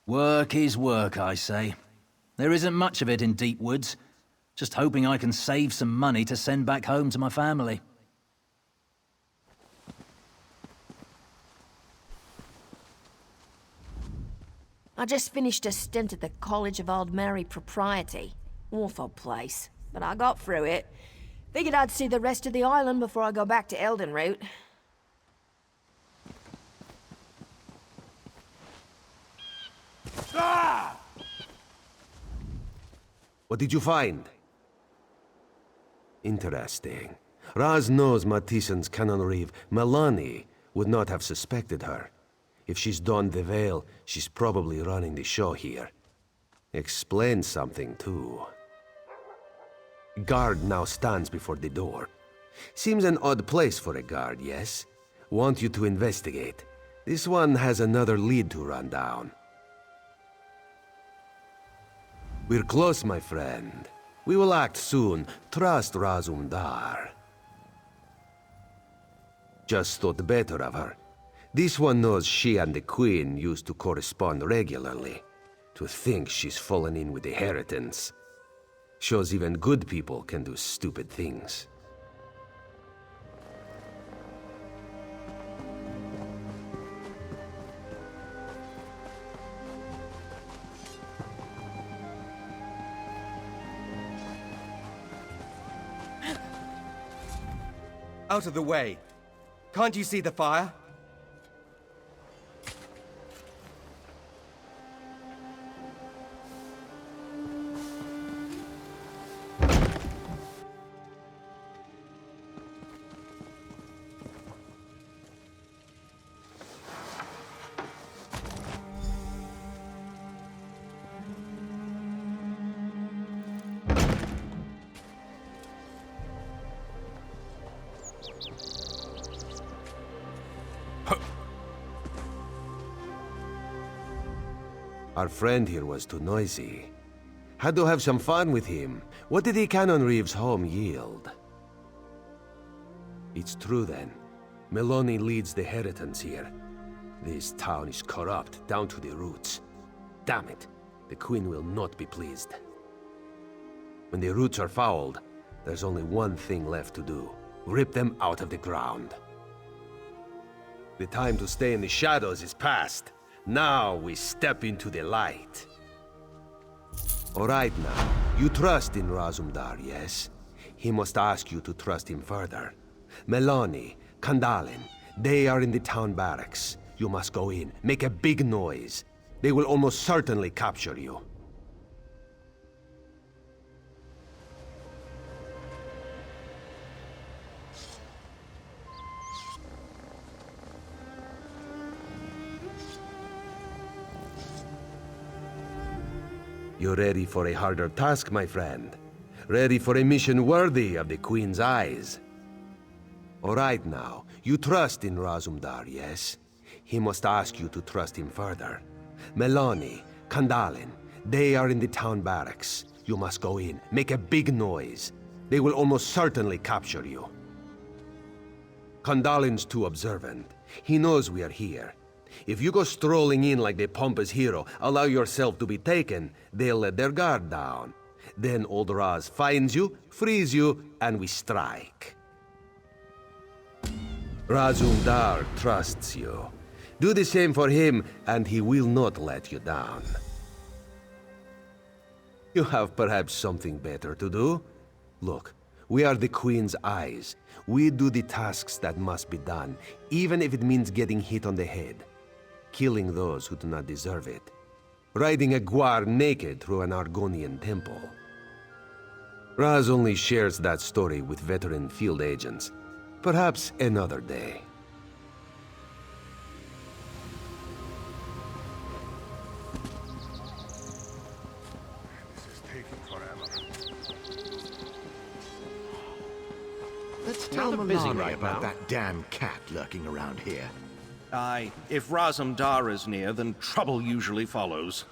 Work is work, I say. There isn't much of it in Deep Woods. Just hoping I can save some money to send back home to my family. I just finished a stint at the College of Old Mary Propriety. Awful place, but I got through it. Figured I'd see the rest of the island before I go back to Eldenroot. What did you find? Interesting. Raz knows Mathiesen's canon reeve, Melanie, would not have suspected her. If she's donned the veil, she's probably running the show here. Explains something, too. Guard now stands before the door. Seems an odd place for a guard, yes? Want you to investigate. This one has another lead to run down. We're close, my friend. We will act soon. Trust Razumdar. Just thought better of her. This one knows she and the Queen used to correspond regularly. To think she's fallen in with the Heritans. Shows even good people can do stupid things. Out of the way. Can't you see the fire? Our friend here was too noisy. Had to have some fun with him. What did the Canon Reeves home yield? It's true then. Meloni leads the Heritons here. This town is corrupt down to the roots. Damn it, the Queen will not be pleased. When the roots are fouled, there's only one thing left to do. Rip them out of the ground. The time to stay in the shadows is past. Now we step into the light. Alright now, you trust in Razumdar, yes? He must ask you to trust him further. Meloni, Kandalin, they are in the town barracks. You must go in, make a big noise. They will almost certainly capture you. You're ready for a harder task, my friend. Ready for a mission worthy of the Queen's eyes. Alright now, you trust in Razumdar, yes? He must ask you to trust him further. Meloni, Kandalin, they are in the town barracks. You must go in, make a big noise. They will almost certainly capture you. Kandalin's too observant. He knows we are here. If you go strolling in like the pompous hero, allow yourself to be taken, they'll let their guard down. Then old Raz finds you, frees you, and we strike. Razumdar trusts you. Do the same for him, and he will not let you down. You have perhaps something better to do? Look, we are the Queen's eyes. We do the tasks that must be done, even if it means getting hit on the head. Killing those who do not deserve it. Riding a guar naked through an Argonian temple. Raz only shares that story with veteran field agents. Perhaps another day. Let's tell Melani about that damn cat lurking around here. Aye, if Razumdar is near, then trouble usually follows.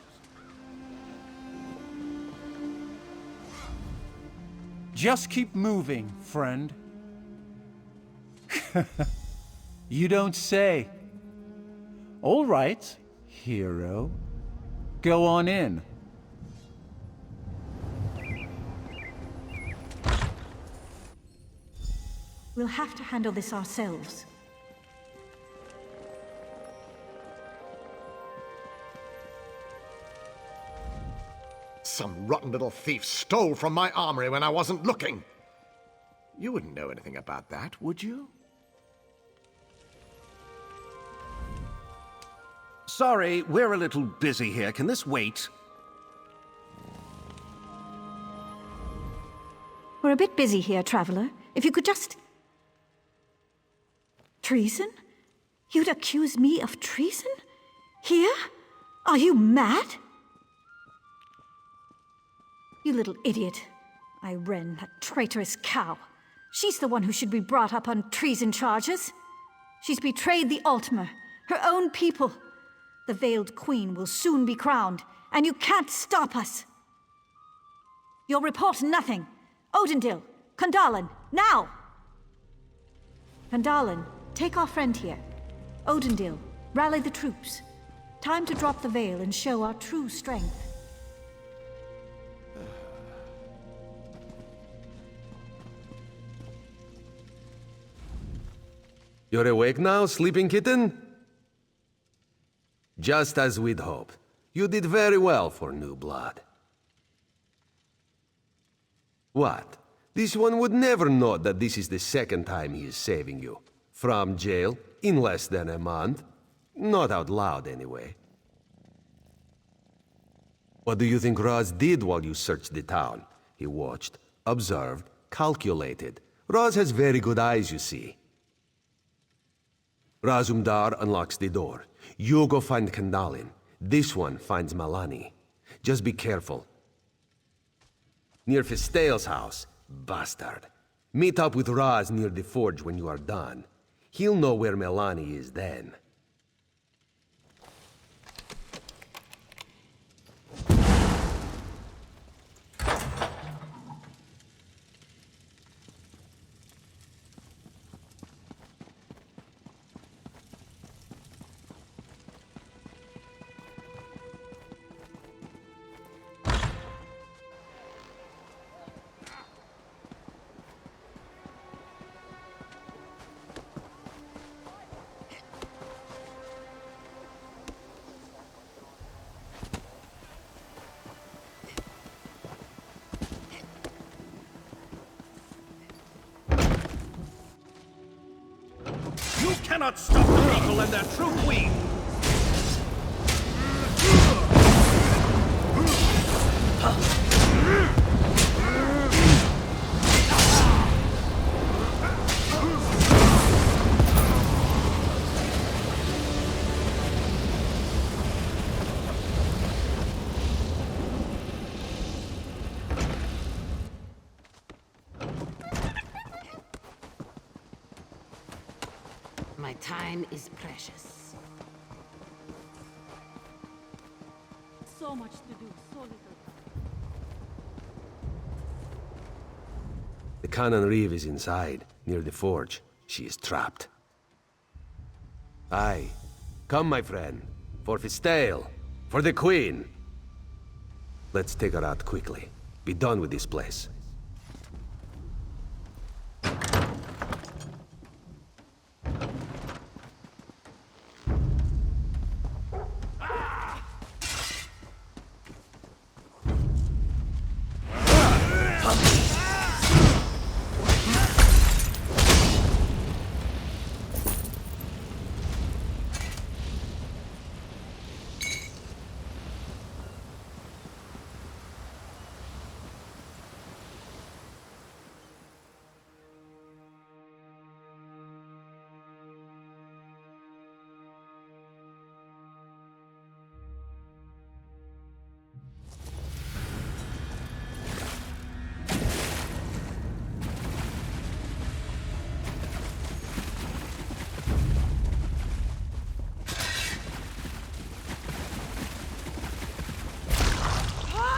Just keep moving, friend. You don't say. All right, hero. Go on in. We'll have to handle this ourselves. Some rotten little thief stole from my armory when I wasn't looking. You wouldn't know anything about that, would you? Sorry, we're a little busy here. Can this wait? We're a bit busy here, Traveler. If you could just... Treason? You'd accuse me of treason? Here? Are you mad? You little idiot. Irene, that traitorous cow. She's the one who should be brought up on treason charges. She's betrayed the Altmer, her own people. The Veiled Queen will soon be crowned, and you can't stop us. You'll report nothing. Odindil, Kandalin, now! Kandalin, take our friend here. Odindil, rally the troops. Time to drop the veil and show our true strength. You're awake now, sleeping kitten? Just as we'd hoped. You did very well for new blood. What? This one would never know that this is the second time he is saving you. From jail, in less than a month. Not out loud, anyway. What do you think Raz did while you searched the town? He watched, observed, calculated. Raz has very good eyes, you see. Razumdar unlocks the door. You go find Kandalin. This one finds Melani. Just be careful. Near Fistale's house. Bastard. Meet up with Raz near the forge when you are done. He'll know where Melani is then. cannot stop the people and their true queen! My time is precious. So much to do, so little. The Cannon Reeve is inside, near the forge. She is trapped. Aye. Come, my friend. For Firsthold. For the Queen. Let's take her out quickly. Be done with this place.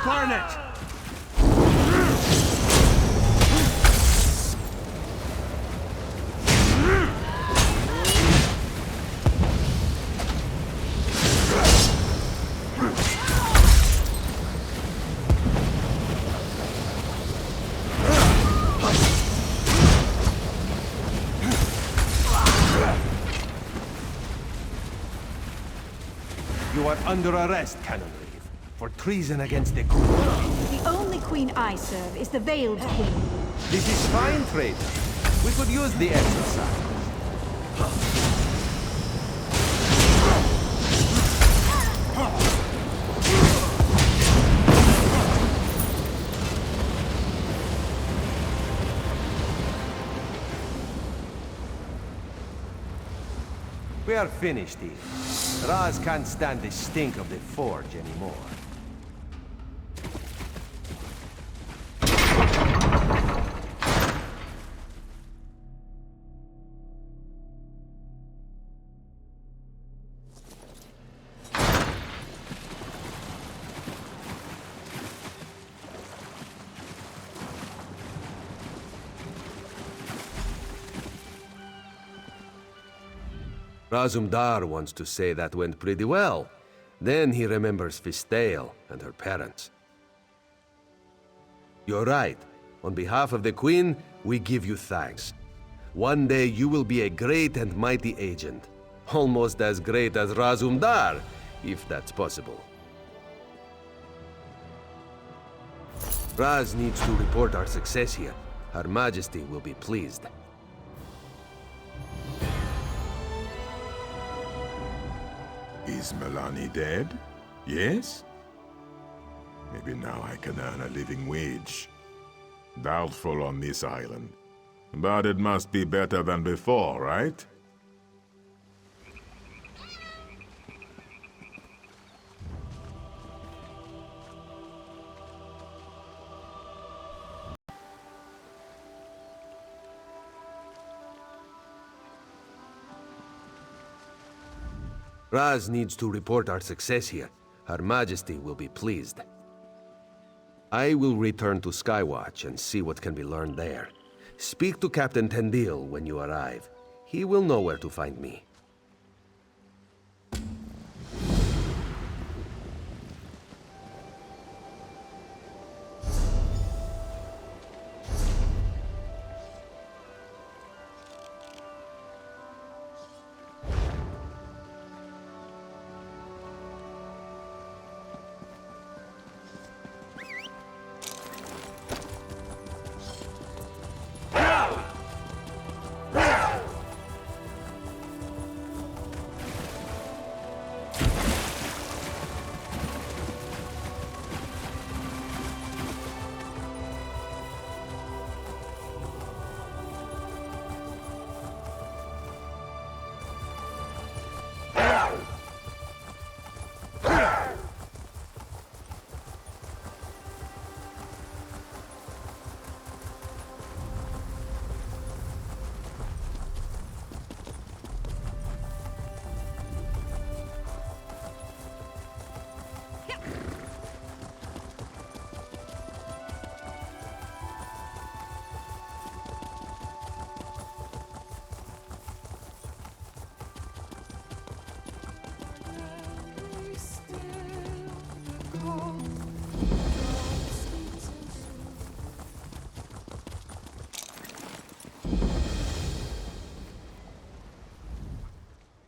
Burn it! You are under arrest, Cannon Reeve, for treason against the Queen. The only queen I serve is the Veiled Queen. This is fine, traitor. We could use the exercise. We are finished here. Raz can't stand the stink of the forge anymore. Razumdar wants to say that went pretty well. Then he remembers Firsthold and her parents. You're right. On behalf of the Queen, we give you thanks. One day you will be a great and mighty agent. Almost as great as Razumdar, if that's possible. Raz needs to report our success here. Her Majesty will be pleased. Is Milani dead? Yes? Maybe now I can earn a living wage. Doubtful on this island. But it must be better than before, right? Raz needs to report our success here. Her Majesty will be pleased. I will return to Skywatch and see what can be learned there. Speak to Captain Tendil when you arrive. He will know where to find me.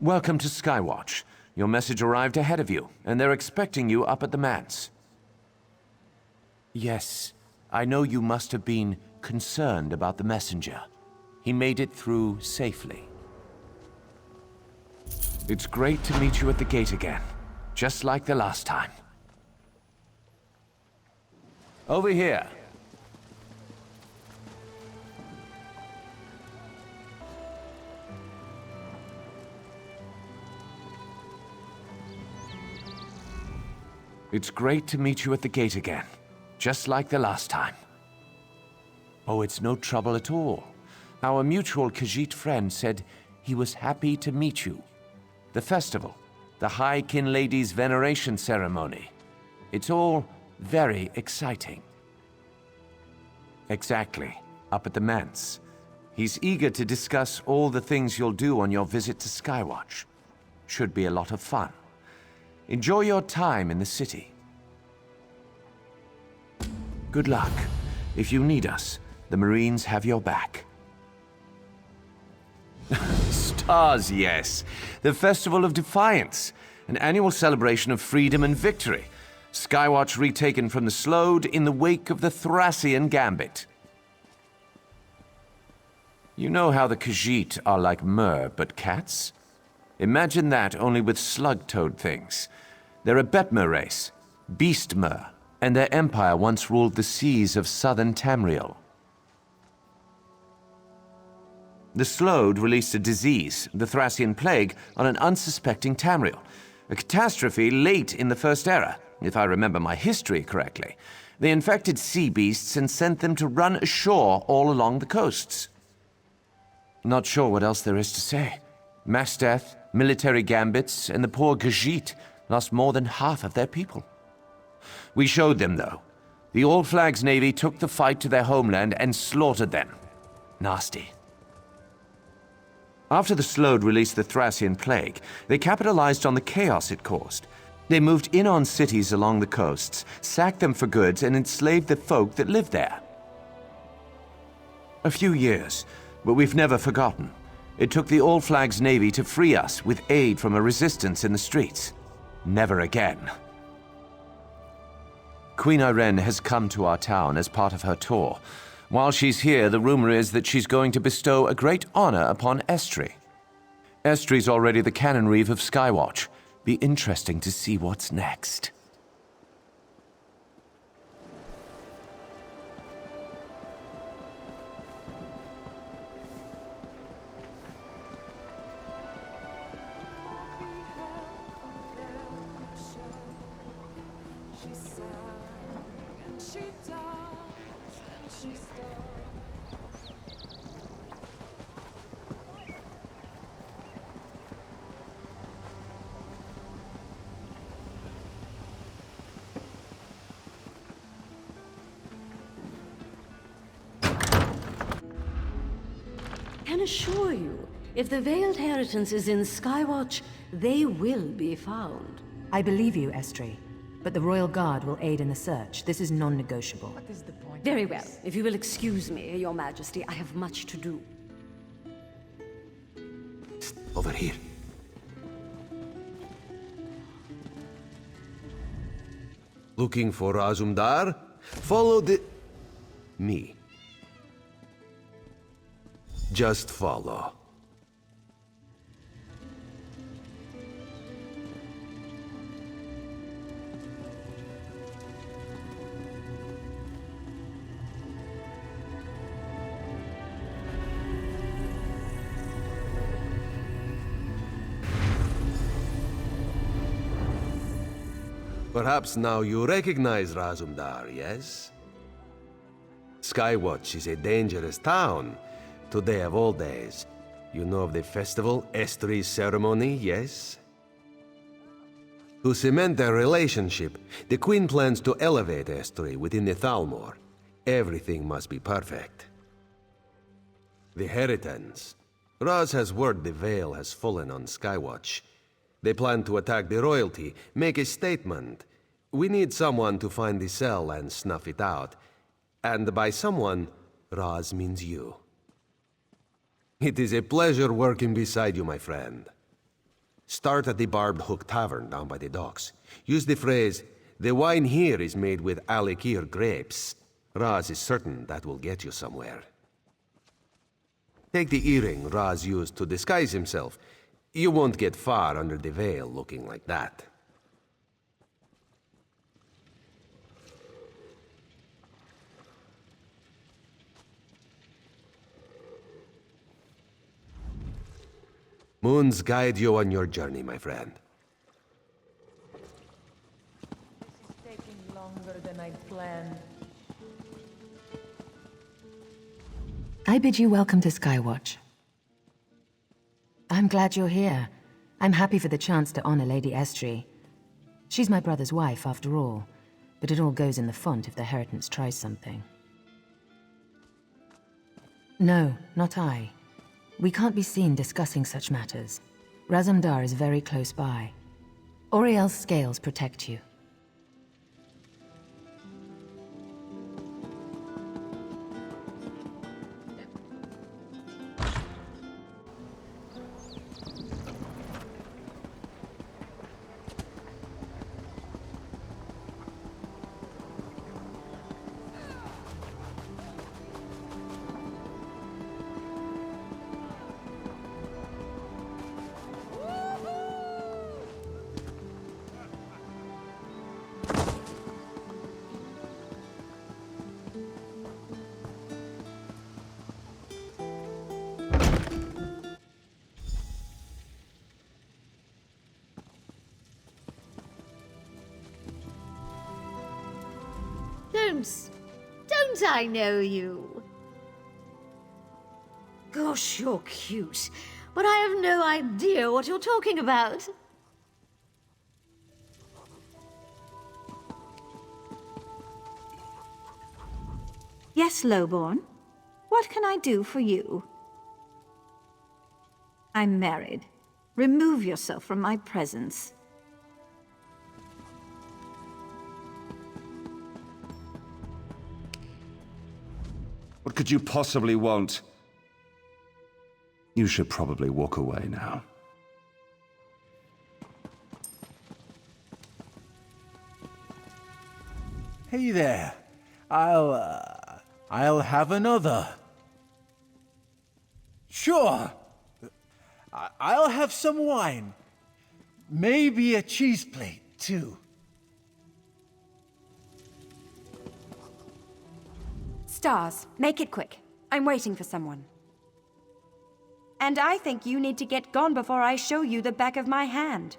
Welcome to Skywatch. Your message arrived ahead of you, and they're expecting you up at the manse. Yes, I know you must have been concerned about the messenger. He made it through safely. It's great to meet you at the gate again, just like the last time. Over here. It's great to meet you at the gate again, just like the last time. Oh, it's no trouble at all. Our mutual Khajiit friend said he was happy to meet you. The festival, the High Kin Lady's veneration ceremony. It's all very exciting. Exactly, up at the manse. He's eager to discuss all the things you'll do on your visit to Skywatch. Should be a lot of fun. Enjoy your time in the city. Good luck. If you need us, the Marines have your back. Stars, yes. The Festival of Defiance, an annual celebration of freedom and victory. Skywatch retaken from the Slode in the wake of the Thracian Gambit. You know how the Khajiit are like Mer, but cats? Imagine that, only with slug-toed things. They're a Betmer race, Beast Mer, and their empire once ruled the seas of southern Tamriel. The Slode released a disease, the Thracian Plague, on an unsuspecting Tamriel. A catastrophe late in the First Era, if I remember my history correctly. They infected sea beasts and sent them to run ashore all along the coasts. Not sure what else there is to say. Mass death, military gambits, and the poor Khajiit lost more than half of their people. We showed them, though. The All Flags Navy took the fight to their homeland and slaughtered them. Nasty. After the Slode released the Thracian Plague, they capitalized on the chaos it caused. They moved in on cities along the coasts, sacked them for goods, and enslaved the folk that lived there. A few years, but we've never forgotten. It took the All Flags Navy to free us with aid from a resistance in the streets. Never again. Queen Irene has come to our town as part of her tour. While she's here, the rumor is that she's going to bestow a great honor upon Estri. Estri's already the canon reeve of Skywatch. Be interesting to see what's next. I can assure you, if the Veiled Heritance is in Skywatch, they will be found. I believe you, Estri. But the Royal Guard will aid in the search. This is non-negotiable. What is the point? Very well. If you will excuse me, Your Majesty, I have much to do. Over here. Looking for Azumdar? Follow me. Just follow. Perhaps now you recognize Razumdar, yes? Skywatch is a dangerous town. Today of all days. You know of the festival, Estri's ceremony, yes? To cement their relationship, the Queen plans to elevate Estri within the Thalmor. Everything must be perfect. The Heritance. Raz has word the Veil has fallen on Skywatch. They plan to attack the royalty, make a statement. We need someone to find the cell and snuff it out. And by someone, Raz means you. It is a pleasure working beside you, my friend. Start at the Barbed Hook Tavern down by the docks. Use the phrase, "The wine here is made with Alikir grapes." Raz is certain that will get you somewhere. Take the earring Raz used to disguise himself. You won't get far under the veil looking like that. Moons guide you on your journey, my friend. This is taking longer than I'd planned. I bid you welcome to Skywatch. I'm glad you're here. I'm happy for the chance to honor Lady Estrie. She's my brother's wife, after all, but it all goes in the font if the Heritance tries something. No, not I. We can't be seen discussing such matters. Razumdar is very close by. Auriel's scales protect you. Don't I know you? Gosh, you're cute, but I have no idea what you're talking about. Yes, Lowborn. What can I do for you? I'm married. Remove yourself from my presence. What could you possibly want? You should probably walk away now. Hey there. I'll have another. Sure. I'll have some wine. Maybe a cheese plate, too. Stars, make it quick. I'm waiting for someone. And I think you need to get gone before I show you the back of my hand.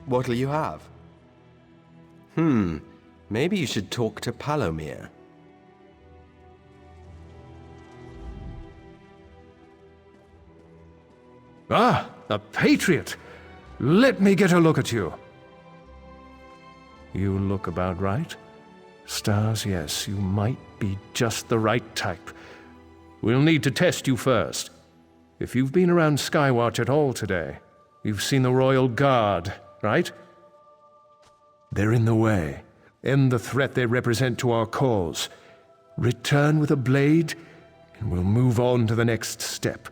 What'll you have? Maybe you should talk to Palomir. Ah, a patriot! Let me get a look at you. You look about right. Stars, yes, you might be just the right type. We'll need to test you first. If you've been around Skywatch at all today, you've seen the Royal Guard, right? They're in the way. End the threat they represent to our cause. Return with a blade, and we'll move on to the next step.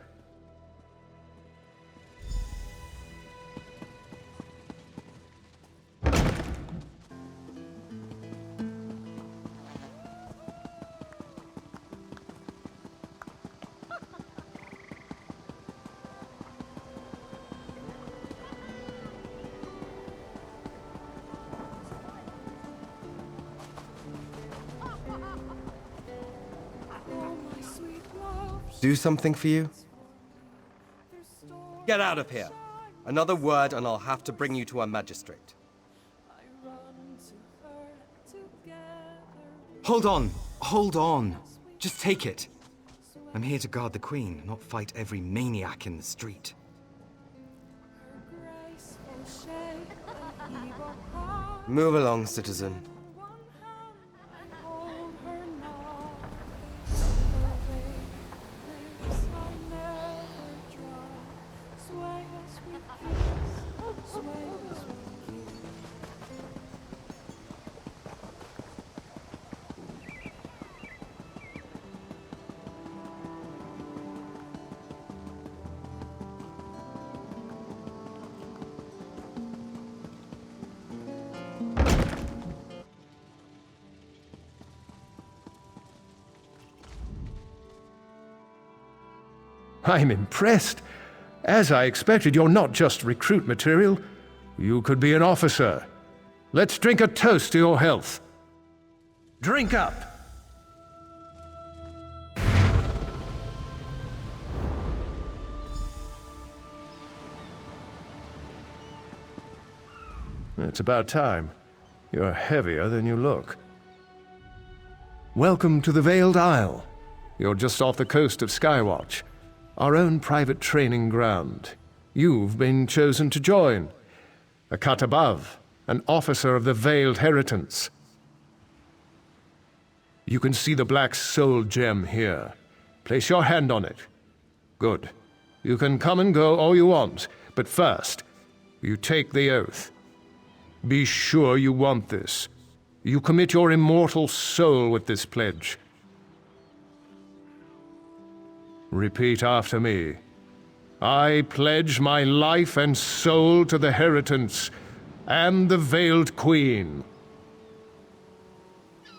Do something for you? Get out of here! Another word and I'll have to bring you to a magistrate. Hold on! Hold on! Just take it! I'm here to guard the Queen, not fight every maniac in the street. Move along, citizen. I'm impressed. As I expected, you're not just recruit material. You could be an officer. Let's drink a toast to your health. Drink up! It's about time. You're heavier than you look. Welcome to the Veiled Isle. You're just off the coast of Skywatch, our own private training ground. You've been chosen to join. A cut above, an officer of the Veiled Heritance. You can see the black soul gem here. Place your hand on it. Good. You can come and go all you want, but first, you take the oath. Be sure you want this. You commit your immortal soul with this pledge. Repeat after me. I pledge my life and soul to the Heritance and the Veiled Queen.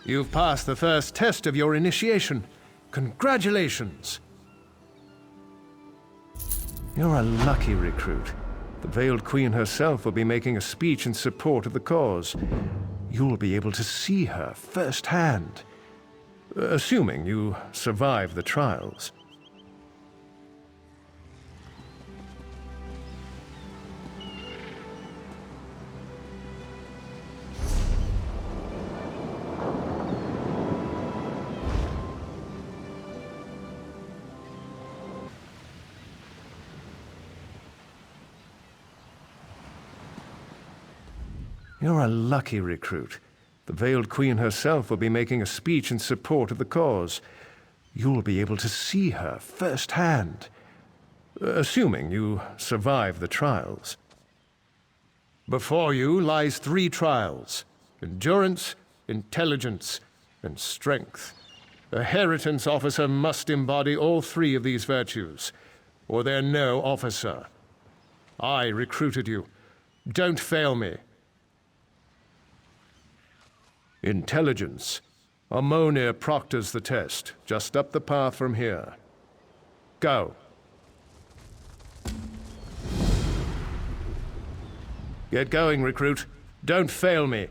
You've passed the first test of your initiation. Congratulations. You're a lucky recruit. The Veiled Queen herself will be making a speech in support of the cause. You'll be able to see her firsthand, assuming you survive the trials. You're a lucky recruit. The Veiled Queen herself will be making a speech in support of the cause. You'll be able to see her firsthand, assuming you survive the trials. Before you lies 3 trials: endurance, intelligence, and strength. A Heritance officer must embody all 3 of these virtues, or they're no officer. I recruited you. Don't fail me. Intelligence. Ammonia proctors the test, just up the path from here. Go. Get going, recruit. Don't fail me.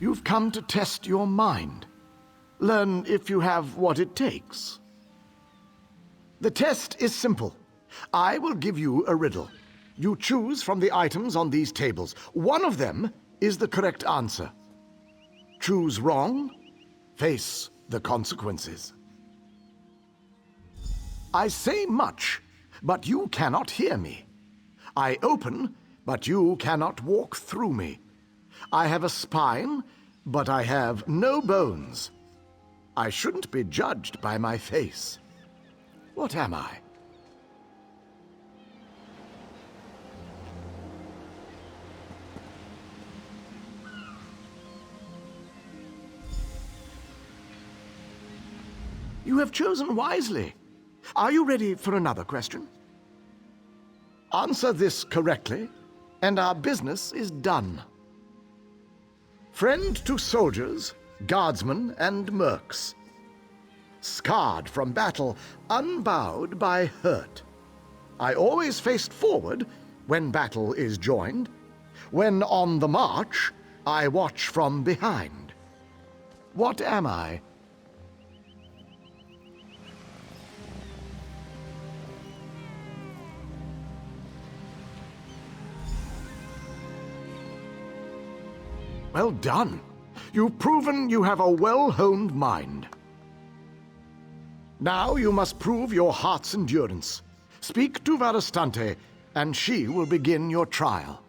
You've come to test your mind. Learn if you have what it takes. The test is simple. I will give you a riddle. You choose from the items on these tables. One of them is the correct answer. Choose wrong, face the consequences. I say much, but you cannot hear me. I open, but you cannot walk through me. I have a spine, but I have no bones. I shouldn't be judged by my face. What am I? You have chosen wisely. Are you ready for another question? Answer this correctly, and our business is done. Friend to soldiers, guardsmen, and mercs. Scarred from battle, unbowed by hurt. I always faced forward when battle is joined. When on the march, I watch from behind. What am I? Well done. You've proven you have a well-honed mind. Now you must prove your heart's endurance. Speak to Varastante, and she will begin your trial.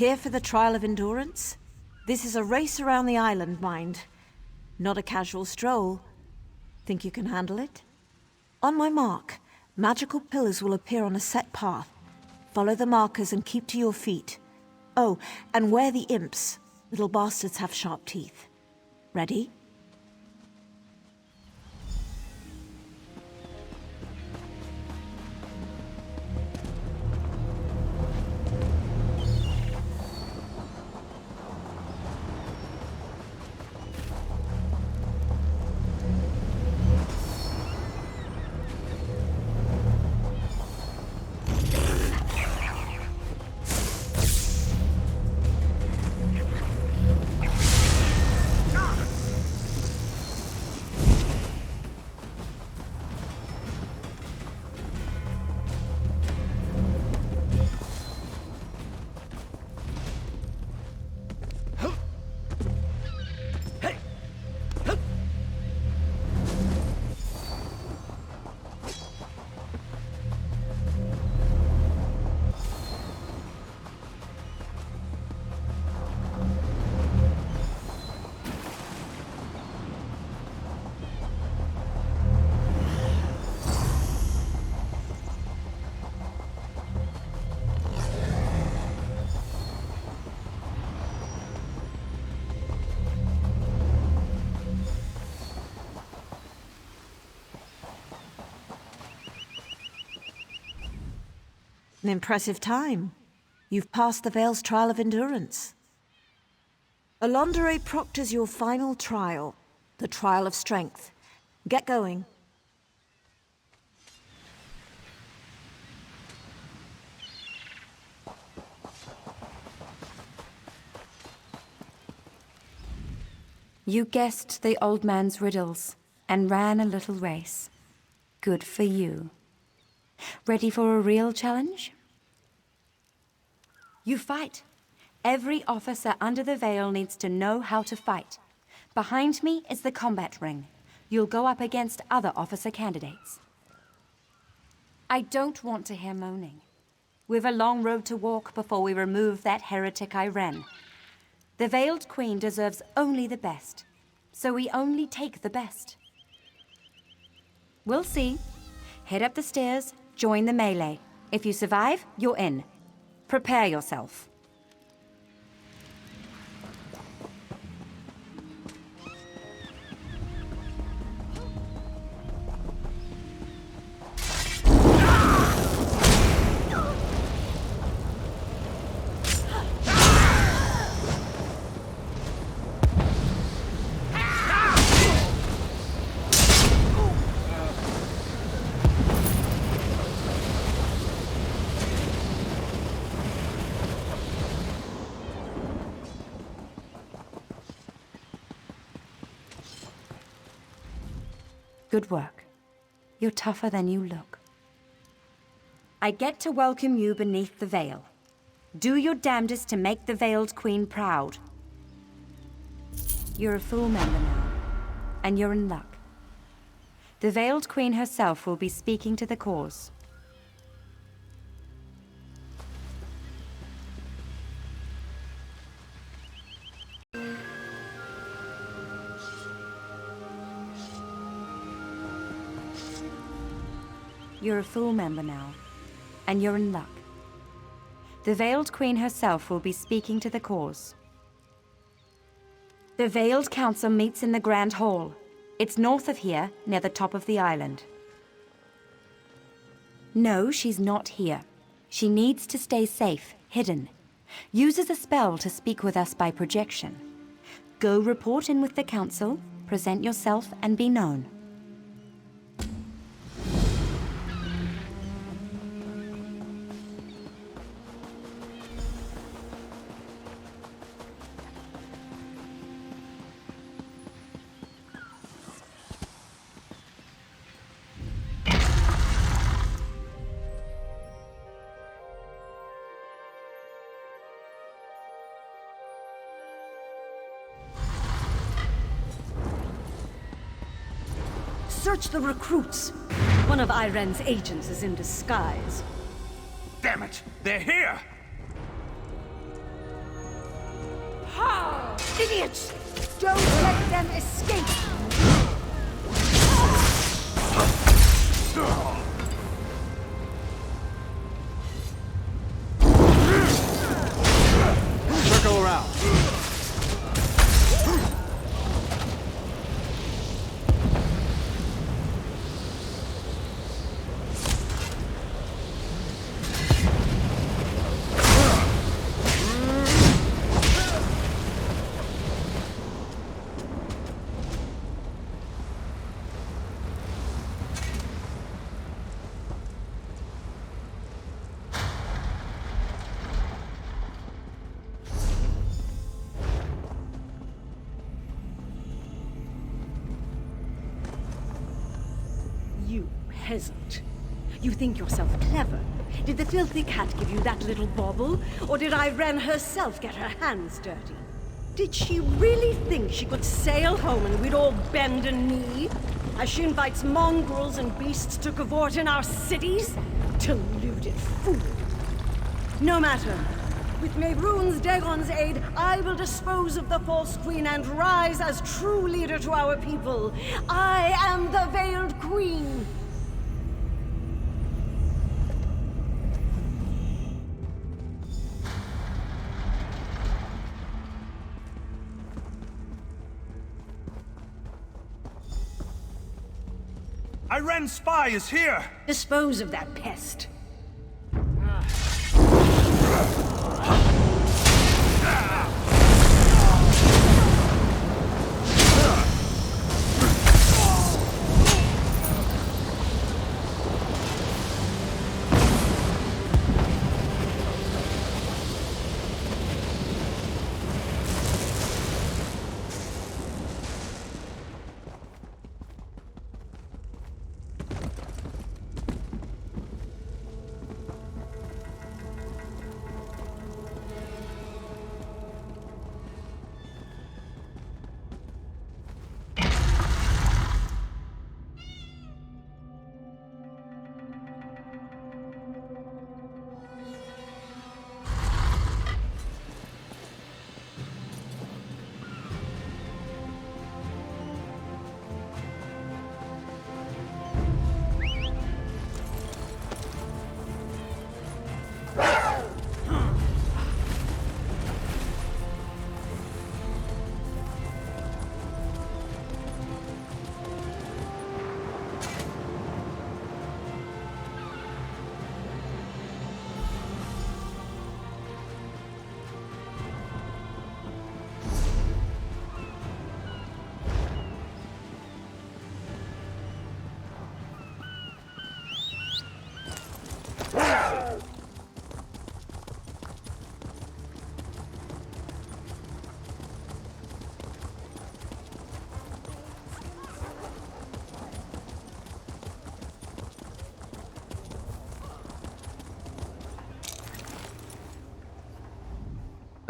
Here for the trial of endurance? This is a race around the island, mind. Not a casual stroll. Think you can handle it? On my mark, magical pillars will appear on a set path. Follow the markers and keep to your feet. Oh, and wear the imps. Little bastards have sharp teeth. Ready? An impressive time. You've passed the Vale's trial of endurance. Alondere proctors your final trial, the trial of strength. Get going. You guessed the old man's riddles and ran a little race. Good for you. Ready for a real challenge? You fight. Every officer under the Veil needs to know how to fight. Behind me is the combat ring. You'll go up against other officer candidates. I don't want to hear moaning. We've a long road to walk before we remove that heretic Iren. The Veiled Queen deserves only the best, so we only take the best. We'll see. Head up the stairs, join the melee. If you survive, you're in. Prepare yourself. Good work. You're tougher than you look. I get to welcome you beneath the veil. Do your damnedest to make the Veiled Queen proud. You're a full member now, and you're in luck. The Veiled Queen herself will be speaking to the cause. You're a full member now, and you're in luck. The Veiled Queen herself will be speaking to the cause. The Veiled Council meets in the Grand Hall. It's north of here, near the top of the island. No, she's not here. She needs to stay safe, hidden. Uses a spell to speak with us by projection. Go report in with the Council, present yourself, and be known. Search the recruits. One of Iren's agents is in disguise. Damn it! They're here! Idiots! Don't let them escape! Circle around. You peasant. You think yourself clever. Did the filthy cat give you that little bauble? Or did Irene herself get her hands dirty? Did she really think she could sail home and we'd all bend a knee? As she invites mongrels and beasts to cavort in our cities? Deluded fool. No matter. With Mehrunes Dagon's aid, I will dispose of the false queen and rise as true leader to our people. I am the Veiled Queen. Irene's spy is here! Dispose of that pest.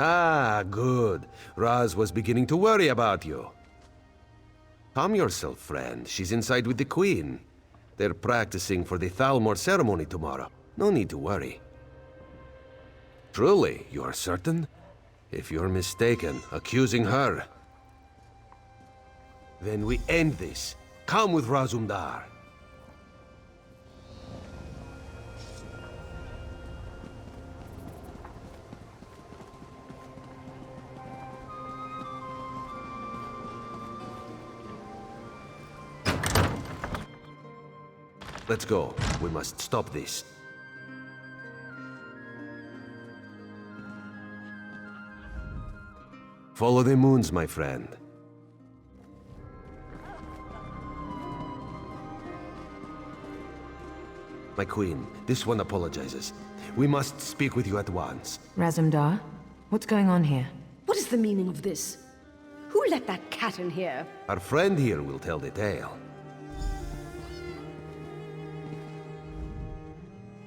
Ah, good. Raz was beginning to worry about you. Calm yourself, friend. She's inside with the Queen. They're practicing for the Thalmor ceremony tomorrow. No need to worry. Truly, you are certain? If you're mistaken, accusing her, then we end this. Come with Razumdar. Let's go. We must stop this. Follow the moons, my friend. My queen, this one apologizes. We must speak with you at once. Razumdar, what's going on here? What is the meaning of this? Who let that cat in here? Our friend here will tell the tale.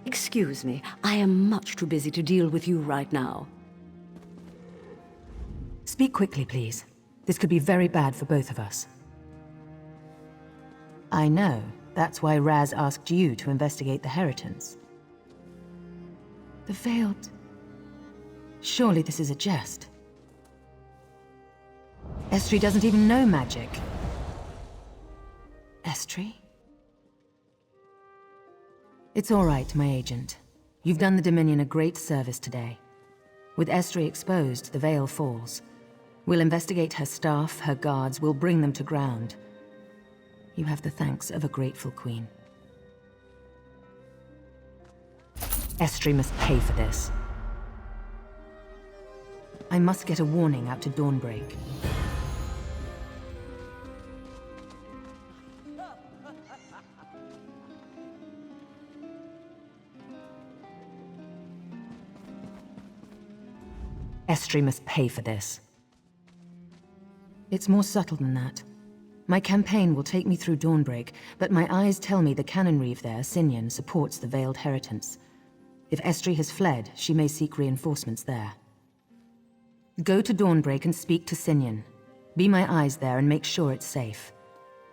Excuse me, I am much too busy to deal with you right now. Speak quickly, please. This could be very bad for both of us. I know. That's why Raz asked you to investigate the Heritance. The Veiled... Surely this is a jest. Estri doesn't even know magic. Estri? It's all right, my agent. You've done the Dominion a great service today. With Estri exposed, the veil falls. We'll investigate her staff, her guards, we'll bring them to ground. You have the thanks of a grateful queen. Estri must pay for this. I must get a warning out to Dawnbreak. Estri must pay for this. It's more subtle than that. My campaign will take me through Dawnbreak, but my eyes tell me the cannon reeve there, Sinyan, supports the Veiled Heritance. If Estri has fled, she may seek reinforcements there. Go to Dawnbreak and speak to Sinyan. Be my eyes there and make sure it's safe.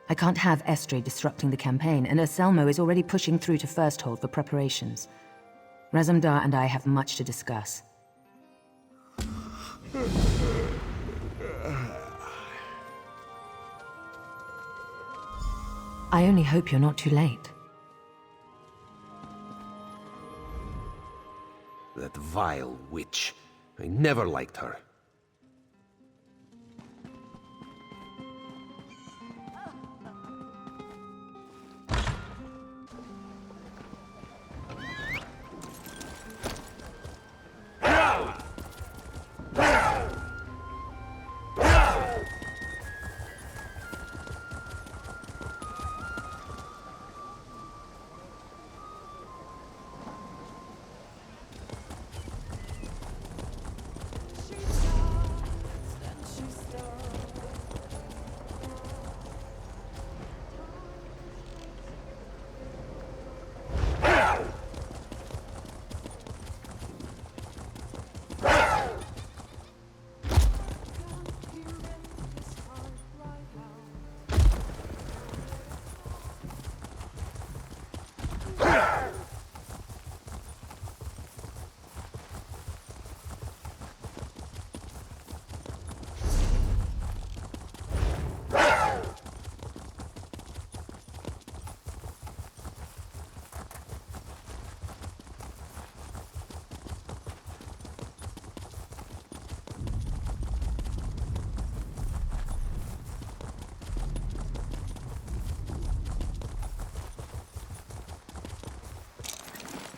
I can't have Estri disrupting the campaign, and Anselmo is already pushing through to Firsthold for preparations. Razumdar and I have much to discuss. I only hope you're not too late. That vile witch. I never liked her.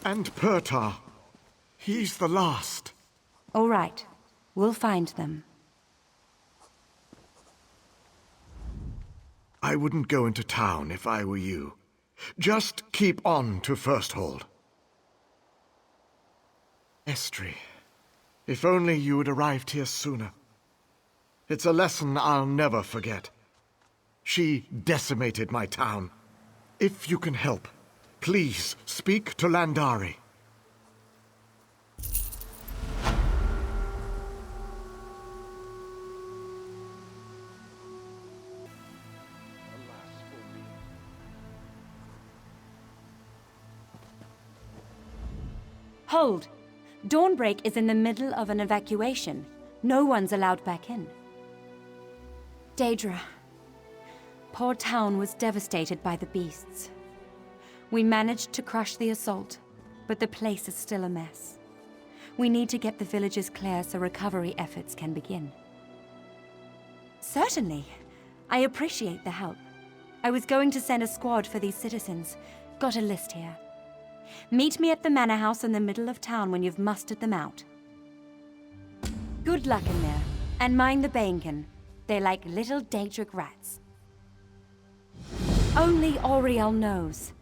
And Pertar. He's the last. All right. We'll find them. I wouldn't go into town if I were you. Just keep on to Firsthold. Estri, if only you had arrived here sooner. It's a lesson I'll never forget. She decimated my town. If you can help, please speak to Landari. Hold! Dawnbreak is in the middle of an evacuation. No one's allowed back in. Daedra. Poor town was devastated by the beasts. We managed to crush the assault, but the place is still a mess. We need to get the villages clear so recovery efforts can begin. Certainly. I appreciate the help. I was going to send a squad for these citizens. Got a list here. Meet me at the manor house in the middle of town when you've mustered them out. Good luck in there, and mind the Bainkin. They're like little Daedric rats. Only Auriel knows.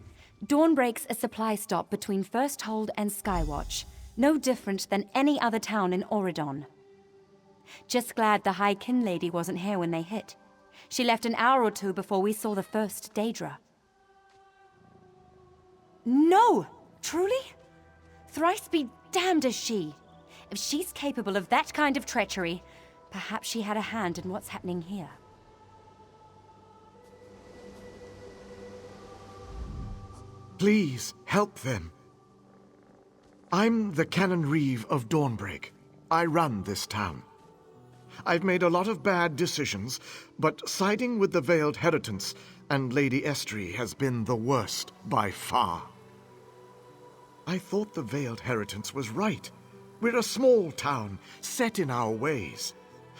Dawnbreak's a supply stop between Firsthold and Skywatch, no different than any other town in Auridon. Just glad the High Kin Lady wasn't here when they hit. She left an hour or two before we saw the first Daedra. No! Truly? Thrice be damned is she. If she's capable of that kind of treachery, perhaps she had a hand in what's happening here. Please, help them. I'm the Canon Reeve of Dawnbreak. I run this town. I've made a lot of bad decisions, but siding with the Veiled Heritance and Lady Estrie has been the worst by far. I thought the Veiled Heritance was right. We're a small town, set in our ways.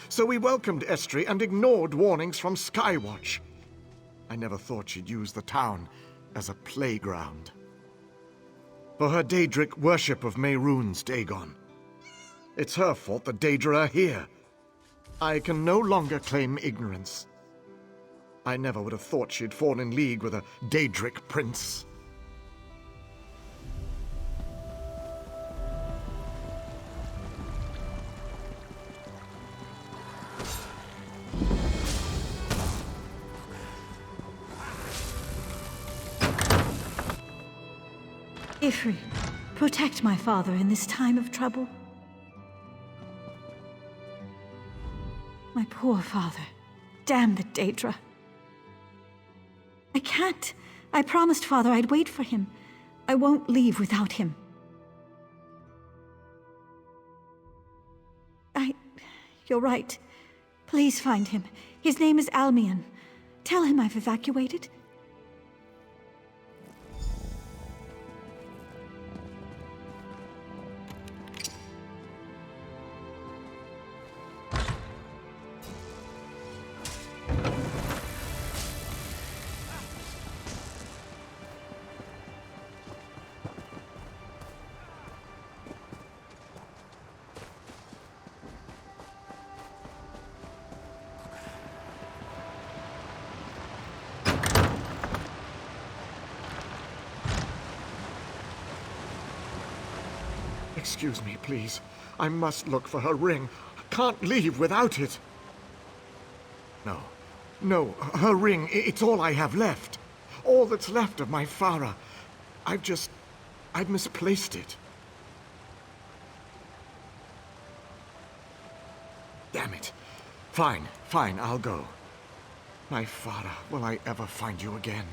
So we welcomed Estrie and ignored warnings from Skywatch. I never thought she'd use the town as a playground. For her Daedric worship of Mehrunes Dagon. It's her fault the Daedra are here. I can no longer claim ignorance. I never would have thought she'd fall in league with a Daedric prince. Ifri, protect my father in this time of trouble. My poor father. Damn the Daedra. I can't. I promised father I'd wait for him. I won't leave without him. You're right. Please find him. His name is Almion. Tell him I've evacuated. Excuse me, please. I must look for her ring. I can't leave without it. No, her ring, it's all I have left. All that's left of my Farah. I've misplaced it. Damn it. Fine, I'll go. My Farah, will I ever find you again?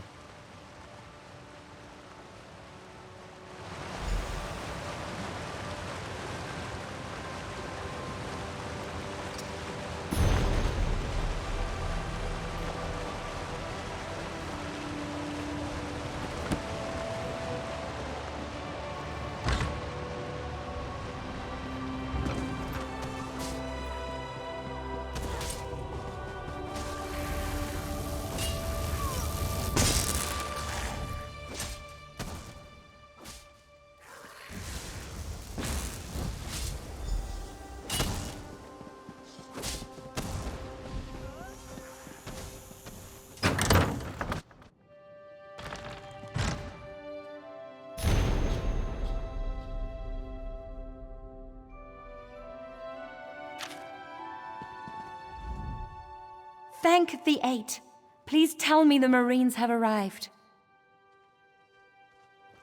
Thank the Eight. Please tell me the Marines have arrived.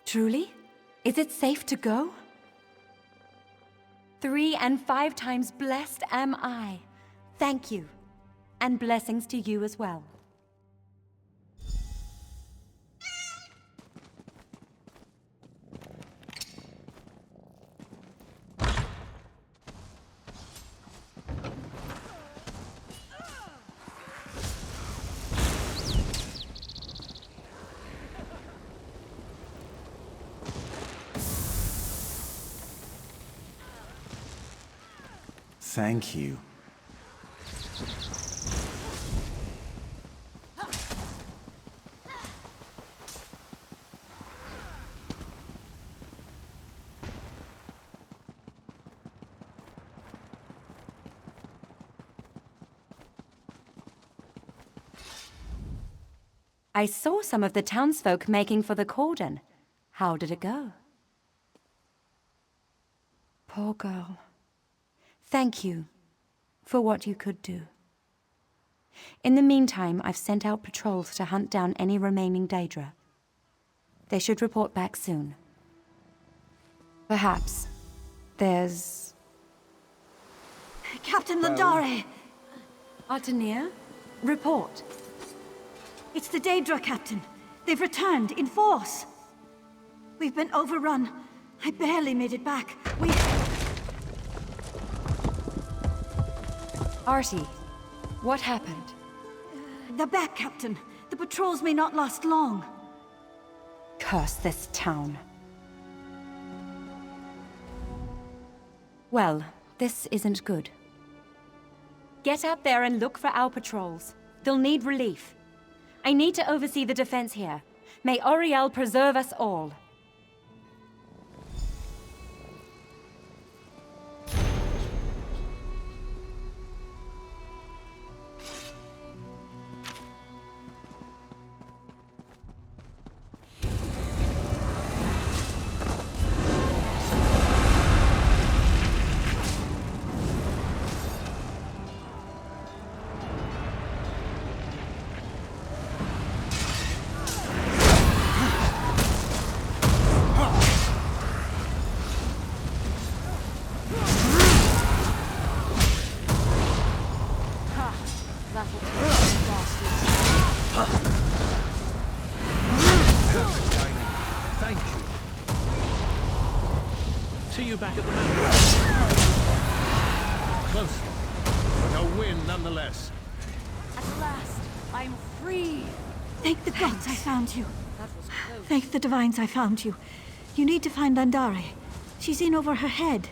Truly? Is it safe to go? 3 and 5 times blessed am I. Thank you. And blessings to you as well. Thank you. I saw some of the townsfolk making for the cordon. How did it go? Poor girl. Thank you for what you could do. In the meantime, I've sent out patrols to hunt down any remaining Daedra. They should report back soon. Perhaps there's... Captain Landare! Artenier, report. It's the Daedra, Captain. They've returned in force. We've been overrun. I barely made it back. Artie, what happened? They're back, Captain. The patrols may not last long. Curse this town. Well, this isn't good. Get out there and look for our patrols. They'll need relief. I need to oversee the defense here. May Auriel preserve us all. Thank you. See you back at the mountain. Close, but a win nonetheless. At last, I'm free. Thank the gods I found you. Thank the divines I found you. You need to find Landare. She's in over her head.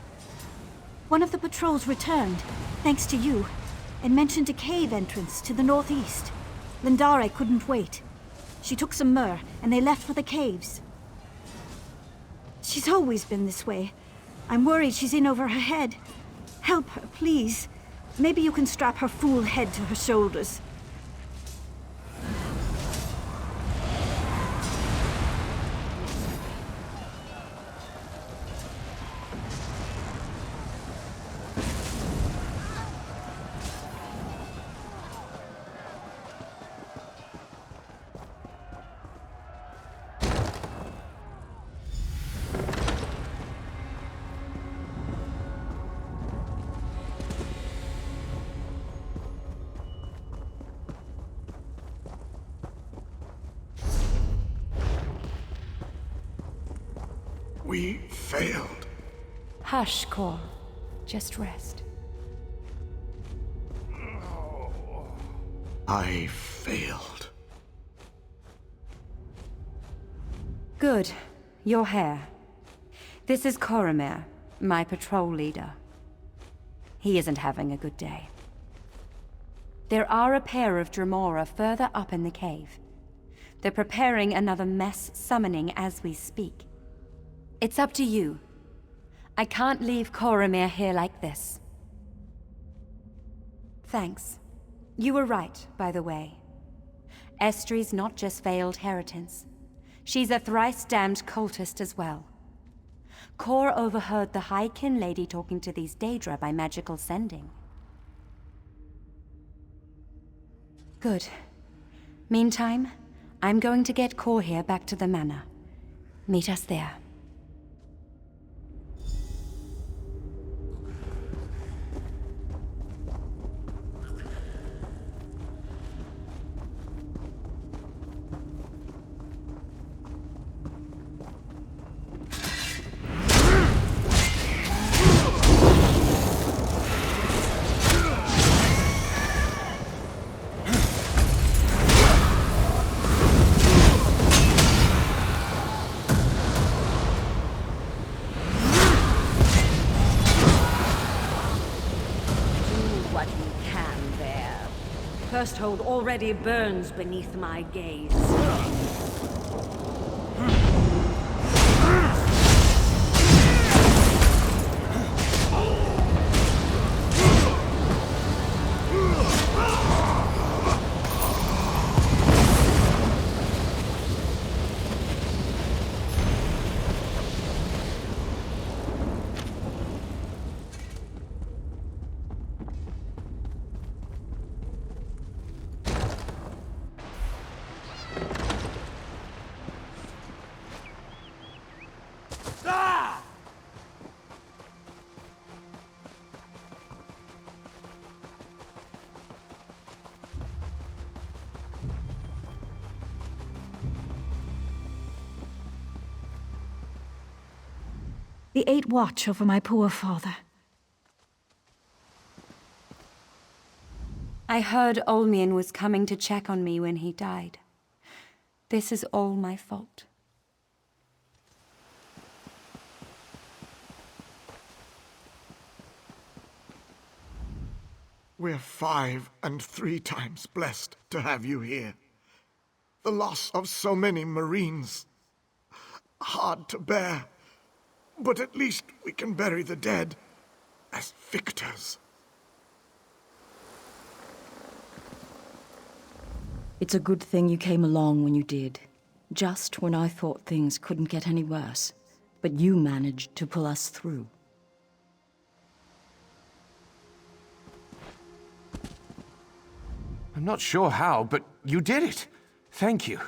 One of the patrols returned, thanks to you, and mentioned a cave entrance to the northeast. Landare couldn't wait. She took some myrrh, and they left for the caves. She's always been this way. I'm worried she's in over her head. Help her, please. Maybe you can strap her fool head to her shoulders. We failed. Hush, Cor. Just rest. I failed. Good. Your hair. This is Coromir, my patrol leader. He isn't having a good day. There are a pair of Dremora further up in the cave. They're preparing another mess summoning as we speak. It's up to you. I can't leave Coromir here like this. Thanks. You were right, by the way. Estri's not just veiled heritance. She's a thrice-damned cultist as well. Cor overheard the High Kin Lady talking to these Daedra by magical sending. Good. Meantime, I'm going to get Cor here back to the manor. Meet us there. Firsthold already burns beneath my gaze. The Eight watch over my poor father. I heard Olmian was coming to check on me when he died. This is all my fault. We're 5 and 3 times blessed to have you here. The loss of so many Marines. Hard to bear, but at least we can bury the dead as victors. It's a good thing you came along when you did. Just when I thought things couldn't get any worse. But you managed to pull us through. I'm not sure how, but you did it. Thank you.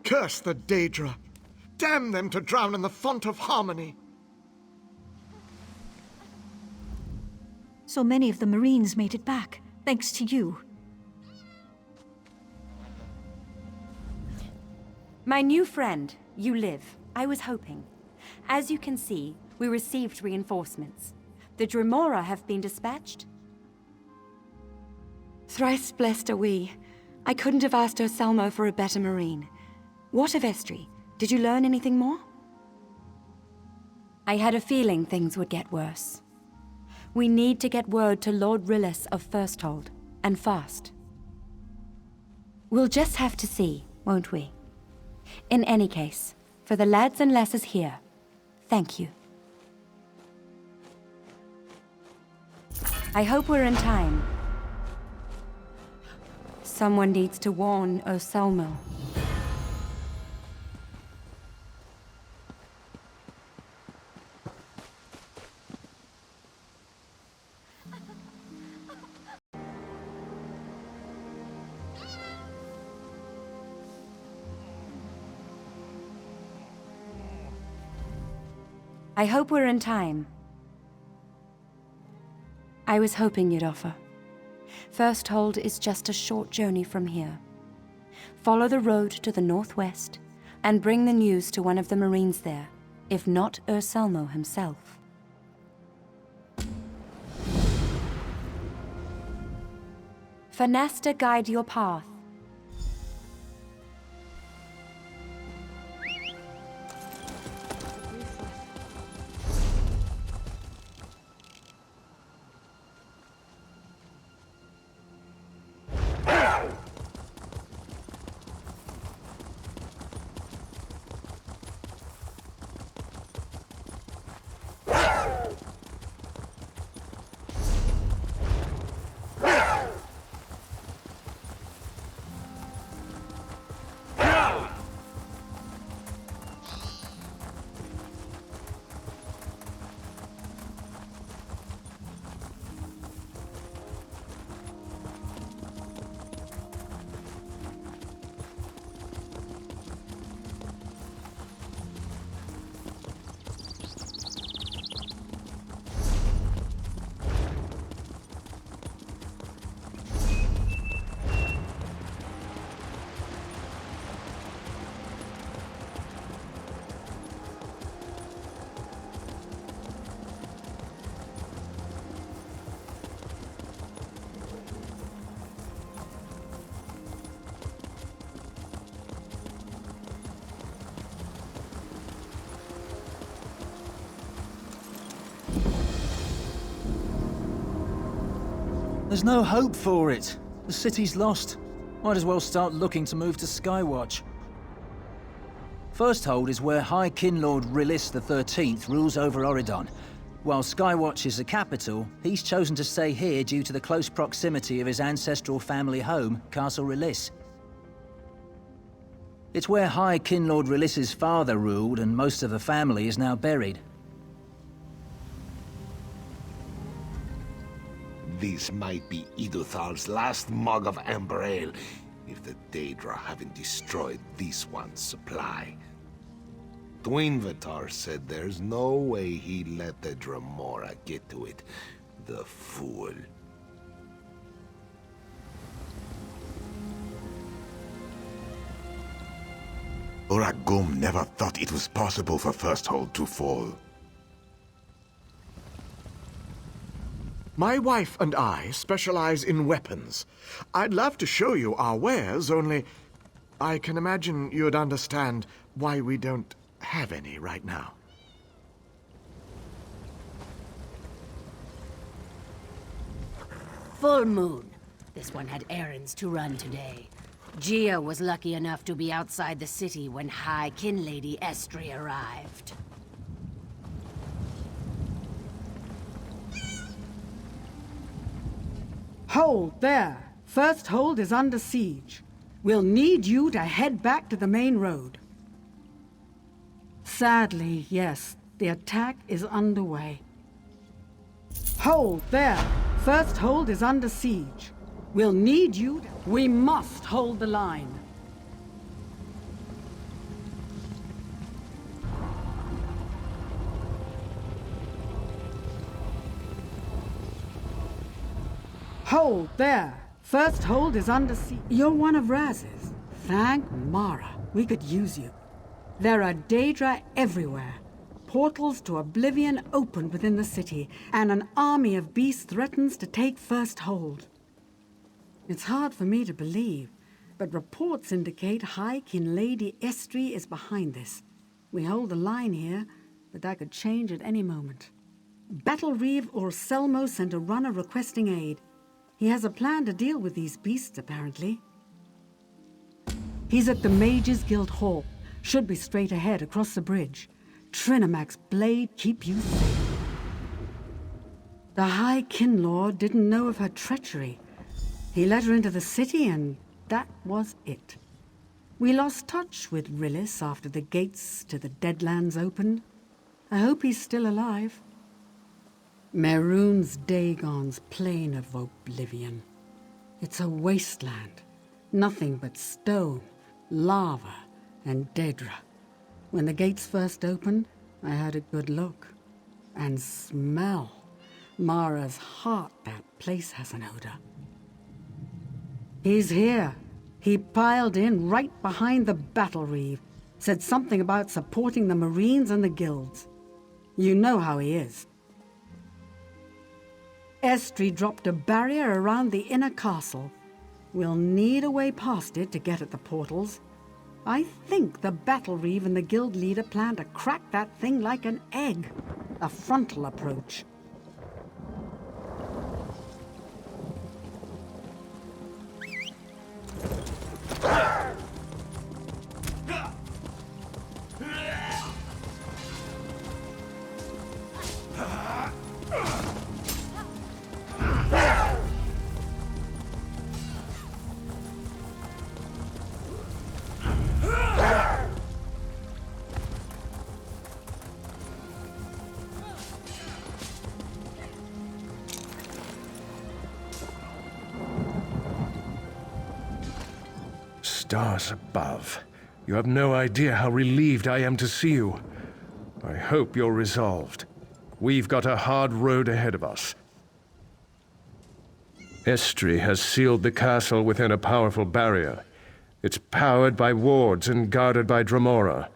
Curse the Daedra. Damn them to drown in the font of harmony. So many of the Marines made it back, thanks to you. My new friend, you live. I was hoping. As you can see, we received reinforcements. The Dremora have been dispatched. Thrice blessed are we. I couldn't have asked Urselmo for a better Marine. What of Estri? Did you learn anything more? I had a feeling things would get worse. We need to get word to Lord Rites of Firsthold, and fast. We'll just have to see, won't we? In any case, for the lads and lasses here, thank you. I hope we're in time. Someone needs to warn Urselmo. I hope we're in time. I was hoping you'd offer. Firsthold is just a short journey from here. Follow the road to the northwest, and bring the news to one of the Marines there, if not Urselmo himself. Fenesta guide your path. There's no hope for it. The city's lost. Might as well start looking to move to Skywatch. Firsthold is where High Kinlord Rites XIII rules over Auridon. While Skywatch is the capital, he's chosen to stay here due to the close proximity of his ancestral family home, Castle Rites. It's where High Kinlord Rites' father ruled, and most of the family is now buried. This might be Iduthar's last mug of amber ale, if the Daedra haven't destroyed this one's supply. Twinvatar said there's no way he let the Dremora get to it. The fool. Uragum never thought it was possible for Firsthold to fall. My wife and I specialize in weapons. I'd love to show you our wares, only I can imagine you'd understand why we don't have any right now. Full moon. This one had errands to run today. Gia was lucky enough to be outside the city when High Kin Lady Estri arrived. Hold there. Firsthold is under siege. We'll need you to head back to the main road. Sadly, yes, the attack is underway. Hold there. Firsthold is under siege. We'll need you. We must hold the line. Hold there. Firsthold is under siege. You're one of Raz's. Thank Mara. We could use you. There are Daedra everywhere. Portals to Oblivion open within the city, and an army of beasts threatens to take Firsthold. It's hard for me to believe, but reports indicate High Kin Lady Estri is behind this. We hold the line here, but that could change at any moment. Battle Reeve Orselmo sent a runner requesting aid. He has a plan to deal with these beasts, apparently. He's at the Mages Guild Hall. Should be straight ahead across the bridge. Trinamac's blade keep you safe. The High Kinlord didn't know of her treachery. He let her into the city, and that was it. We lost touch with Rilis after the gates to the Deadlands opened. I hope he's still alive. Mehrunes Dagon's Plain of Oblivion. It's a wasteland. Nothing but stone, lava, and Daedra. When the gates first opened, I had a good look. And smell. Mara's heart, that place has an odor. He's here. He piled in right behind the Battle Reeve. Said something about supporting the Marines and the guilds. You know how he is. Estri dropped a barrier around the inner castle. We'll need a way past it to get at the portals. I think the Battle Reeve and the guild leader plan to crack that thing like an egg. A frontal approach. Stars above. You have no idea how relieved I am to see you. I hope you're resolved. We've got a hard road ahead of us. Estri has sealed the castle within a powerful barrier. It's powered by wards and guarded by Dremora.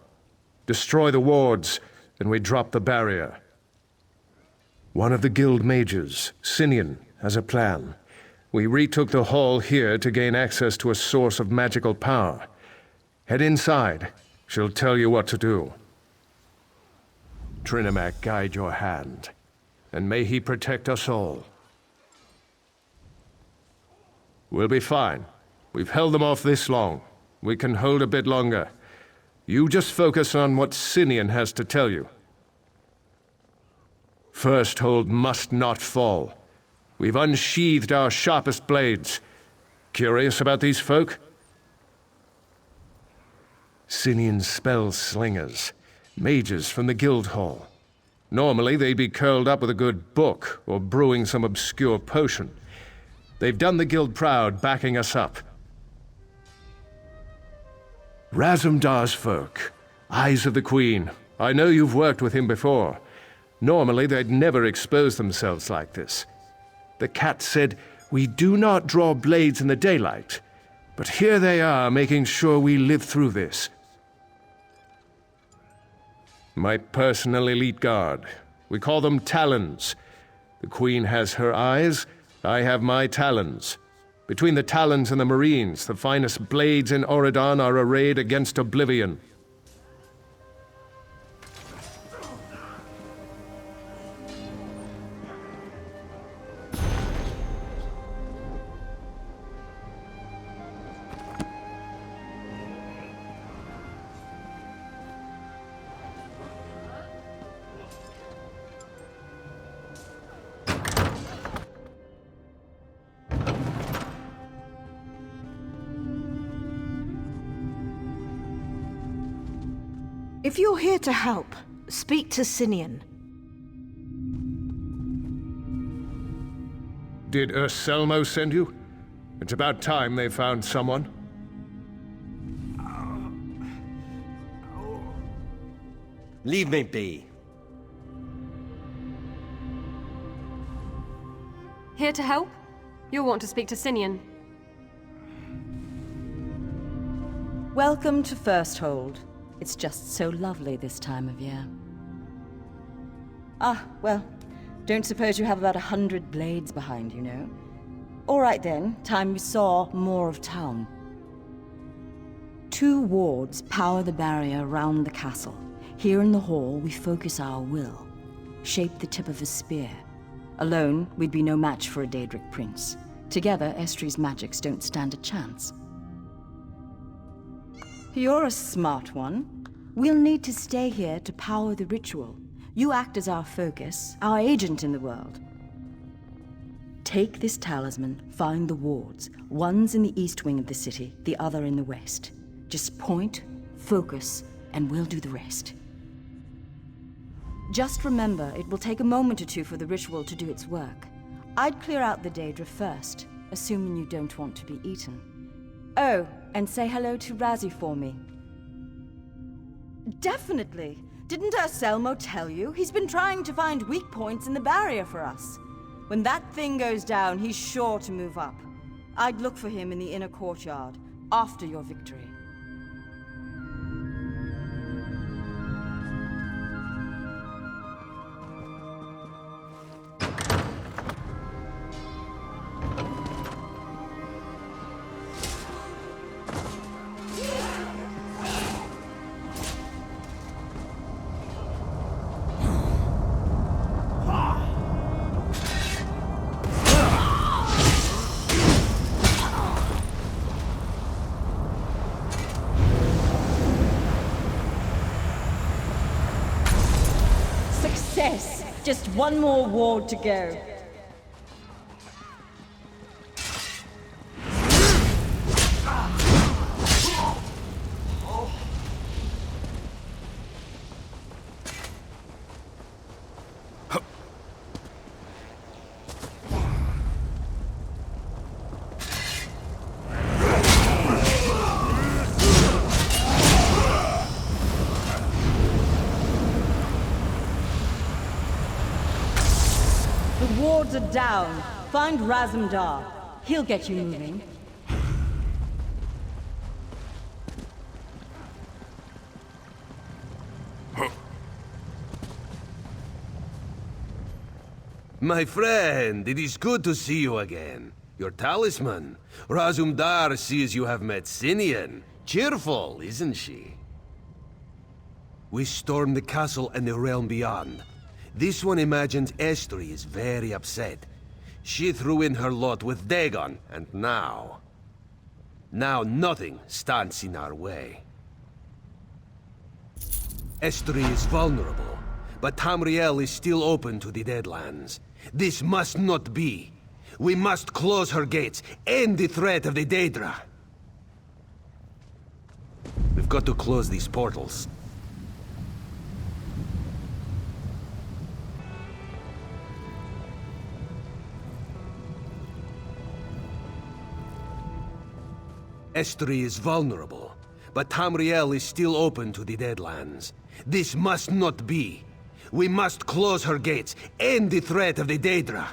Destroy the wards, and we drop the barrier. One of the guild mages, Sinian, has a plan. We retook the hall here to gain access to a source of magical power. Head inside. She'll tell you what to do. Trinamac guide your hand, and may he protect us all. We'll be fine. We've held them off this long. We can hold a bit longer. You just focus on what Sinian has to tell you. Firsthold must not fall. We've unsheathed our sharpest blades. Curious about these folk? Sinian spell slingers. Mages from the guild hall. Normally they'd be curled up with a good book or brewing some obscure potion. They've done the guild proud, backing us up. Razumdar's folk. Eyes of the Queen. I know you've worked with him before. Normally they'd never expose themselves like this. The cat said, "We do not draw blades in the daylight." But here they are, making sure we live through this. My personal elite guard. We call them talons. The Queen has her eyes, I have my talons. Between the talons and the Marines, the finest blades in Auridon are arrayed against oblivion. If you're here to help, speak to Sinian. Did Selmo send you? It's about time they found someone. Leave me be. Here to help? You'll want to speak to Sinian. Welcome to Firsthold. It's just so lovely this time of year. Ah, well, don't suppose you have about 100 blades behind you, no? All right then, time we saw more of town. 2 wards power the barrier around the castle. Here in the hall, we focus our will, shape the tip of a spear. Alone, we'd be no match for a Daedric prince. Together, Estri's magics don't stand a chance. You're a smart one. We'll need to stay here to power the ritual. You act as our focus, our agent in the world. Take this talisman, find the wards. One's in the east wing of the city, the other in the west. Just point, focus, and we'll do the rest. Just remember, it will take a moment or two for the ritual to do its work. I'd clear out the Daedra first, assuming you don't want to be eaten. Oh, and say hello to Razzie for me. Definitely! Didn't Selmo tell you? He's been trying to find weak points in the barrier for us. When that thing goes down, he's sure to move up. I'd look for him in the inner courtyard, after your victory. Just one more ward to go. Wards are down. Find Razumdar. He'll get you moving. My friend, it is good to see you again. Your talisman. Razumdar sees you have met Sinian. Cheerful, isn't she? We stormed the castle and the realm beyond. This one imagines Estri is very upset. She threw in her lot with Dagon, and now nothing stands in our way. Estri is vulnerable, but Tamriel is still open to the Deadlands. This must not be. We must close her gates, end the threat of the Daedra. We've got to close these portals. Estri is vulnerable, but Tamriel is still open to the Deadlands. This must not be. We must close her gates, end the threat of the Daedra.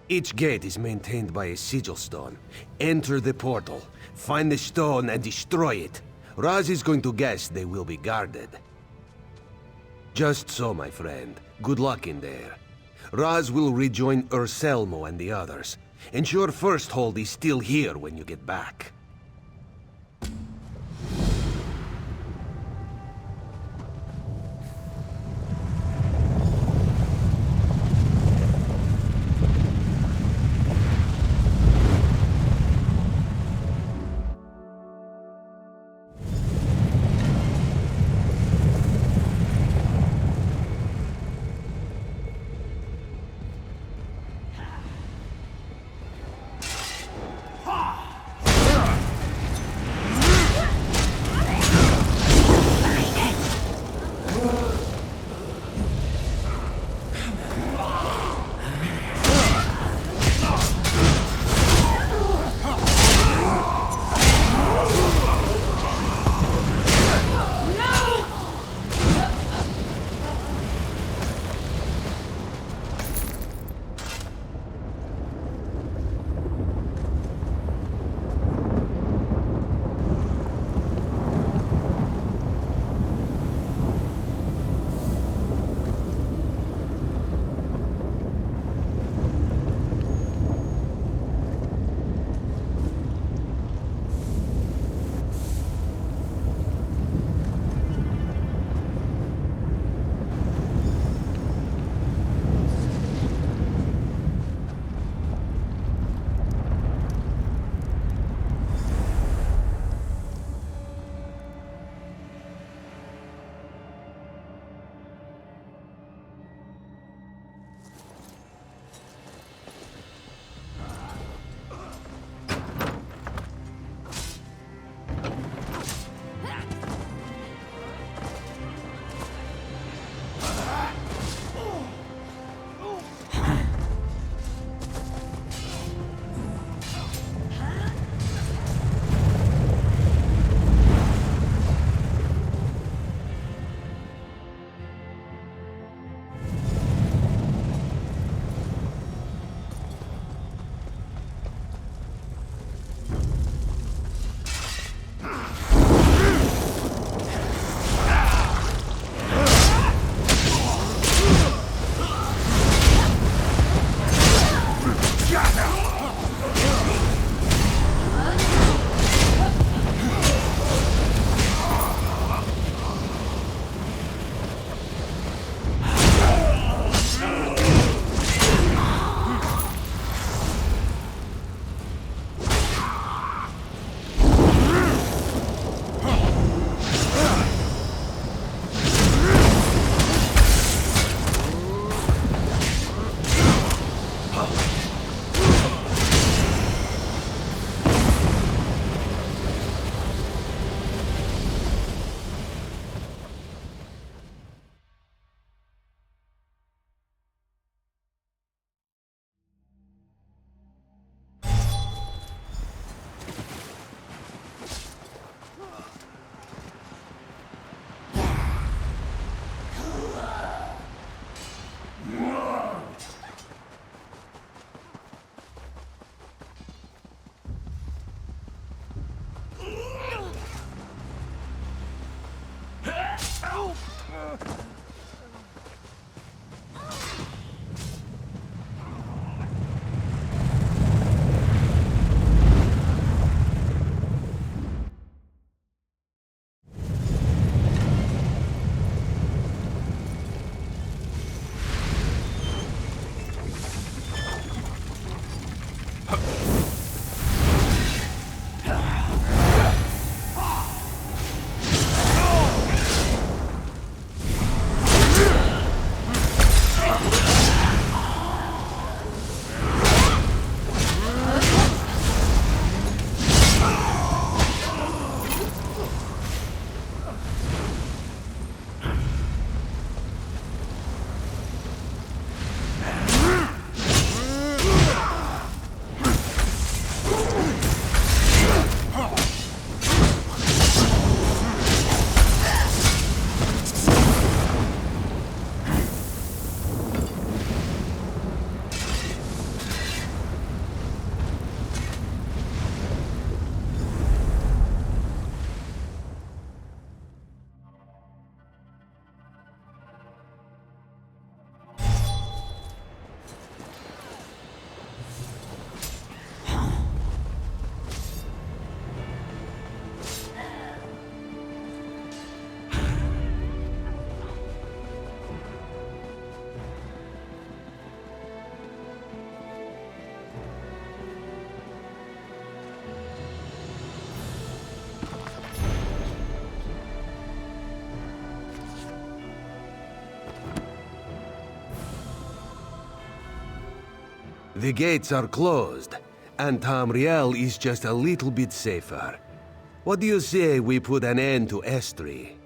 Each gate is maintained by a sigil stone. Enter the portal, find the stone and destroy it. Raz is going to guess they will be guarded. Just so, my friend. Good luck in there. Raz will rejoin Urselmo and the others. Ensure Firsthold is still here when you get back. The gates are closed, and Tamriel is just a little bit safer. What do you say we put an end to Estri?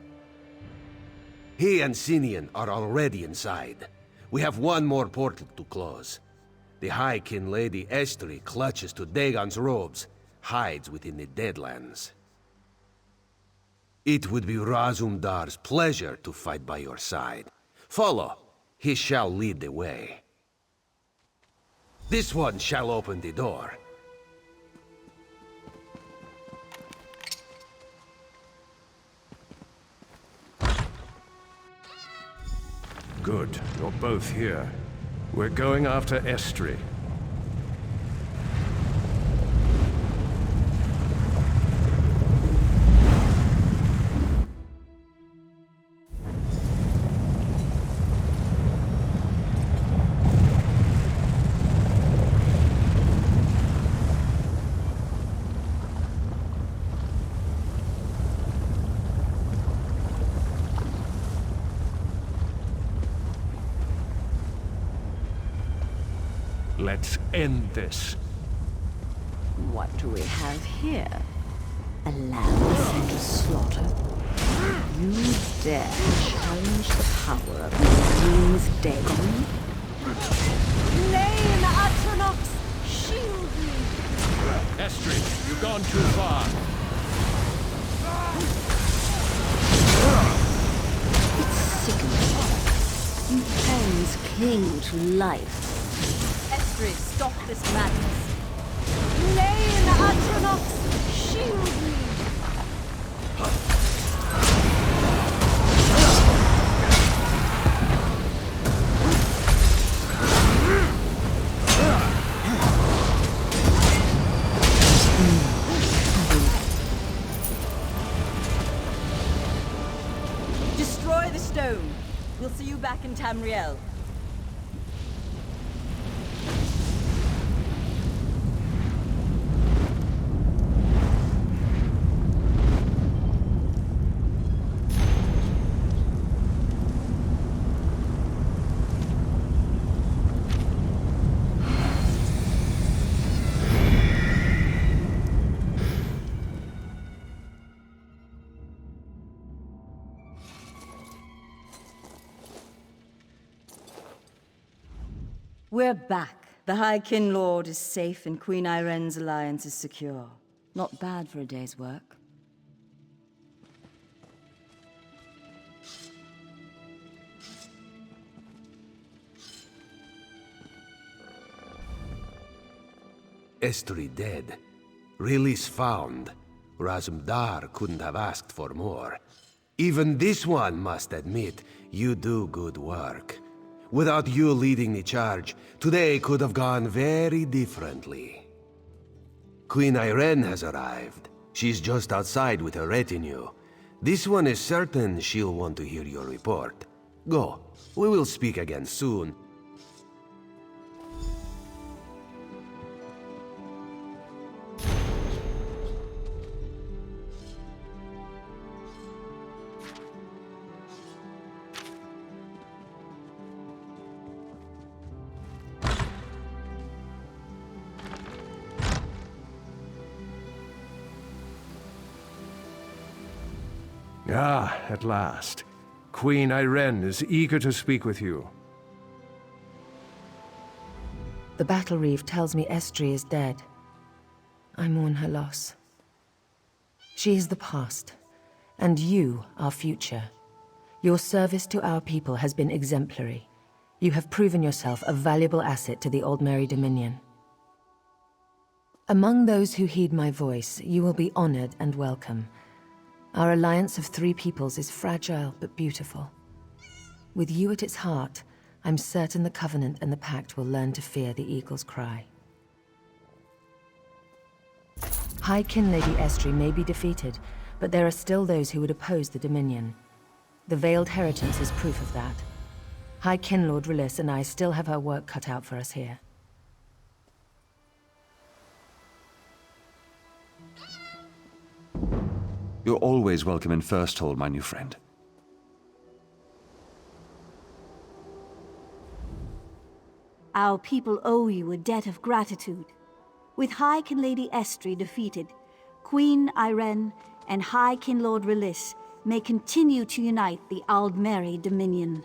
He and Sinian are already inside. We have one more portal to close. The High Kin Lady Estri clutches to Dagon's robes, hides within the Deadlands. It would be Razumdar's pleasure to fight by your side. Follow. He shall lead the way. This one shall open the door. Good, you're both here. We're going after Estri. Let's end this. What do we have here? A lamb sent to slaughter? You dare challenge the power of the Queen's Dagon? Lane Atronox, shield me! Estri, you've gone too far. It's sickening. You hands cling to life. Estri, stop this madness! Lane Atronox, shield me! Destroy the stone. We'll see you back in Tamriel. We're back. The High Kin Lord is safe and Queen Irene's alliance is secure. Not bad for a day's work. Estri dead. Release found. Razumdar couldn't have asked for more. Even this one must admit, you do good work. Without you leading the charge, today could have gone very differently. Queen Irene has arrived. She's just outside with her retinue. This one is certain she'll want to hear your report. Go. We will speak again soon. Ah, at last. Queen Irene is eager to speak with you. The battle reeve tells me Estri is dead. I mourn her loss. She is the past, and you our future. Your service to our people has been exemplary. You have proven yourself a valuable asset to the Old Mary Dominion. Among those who heed my voice, you will be honored and welcome. Our alliance of three peoples is fragile but beautiful. With you at its heart, I'm certain the Covenant and the Pact will learn to fear the Eagle's cry. High Kin Lady Estri may be defeated, but there are still those who would oppose the Dominion. The Veiled Heritance is proof of that. High Kin Lord Rilis and I still have our work cut out for us here. You're always welcome in Firsthold, my new friend. Our people owe you a debt of gratitude. With High Kin Lady Estri defeated, Queen Irene and High Kin Lord Rilis may continue to unite the Aldmeri Dominion.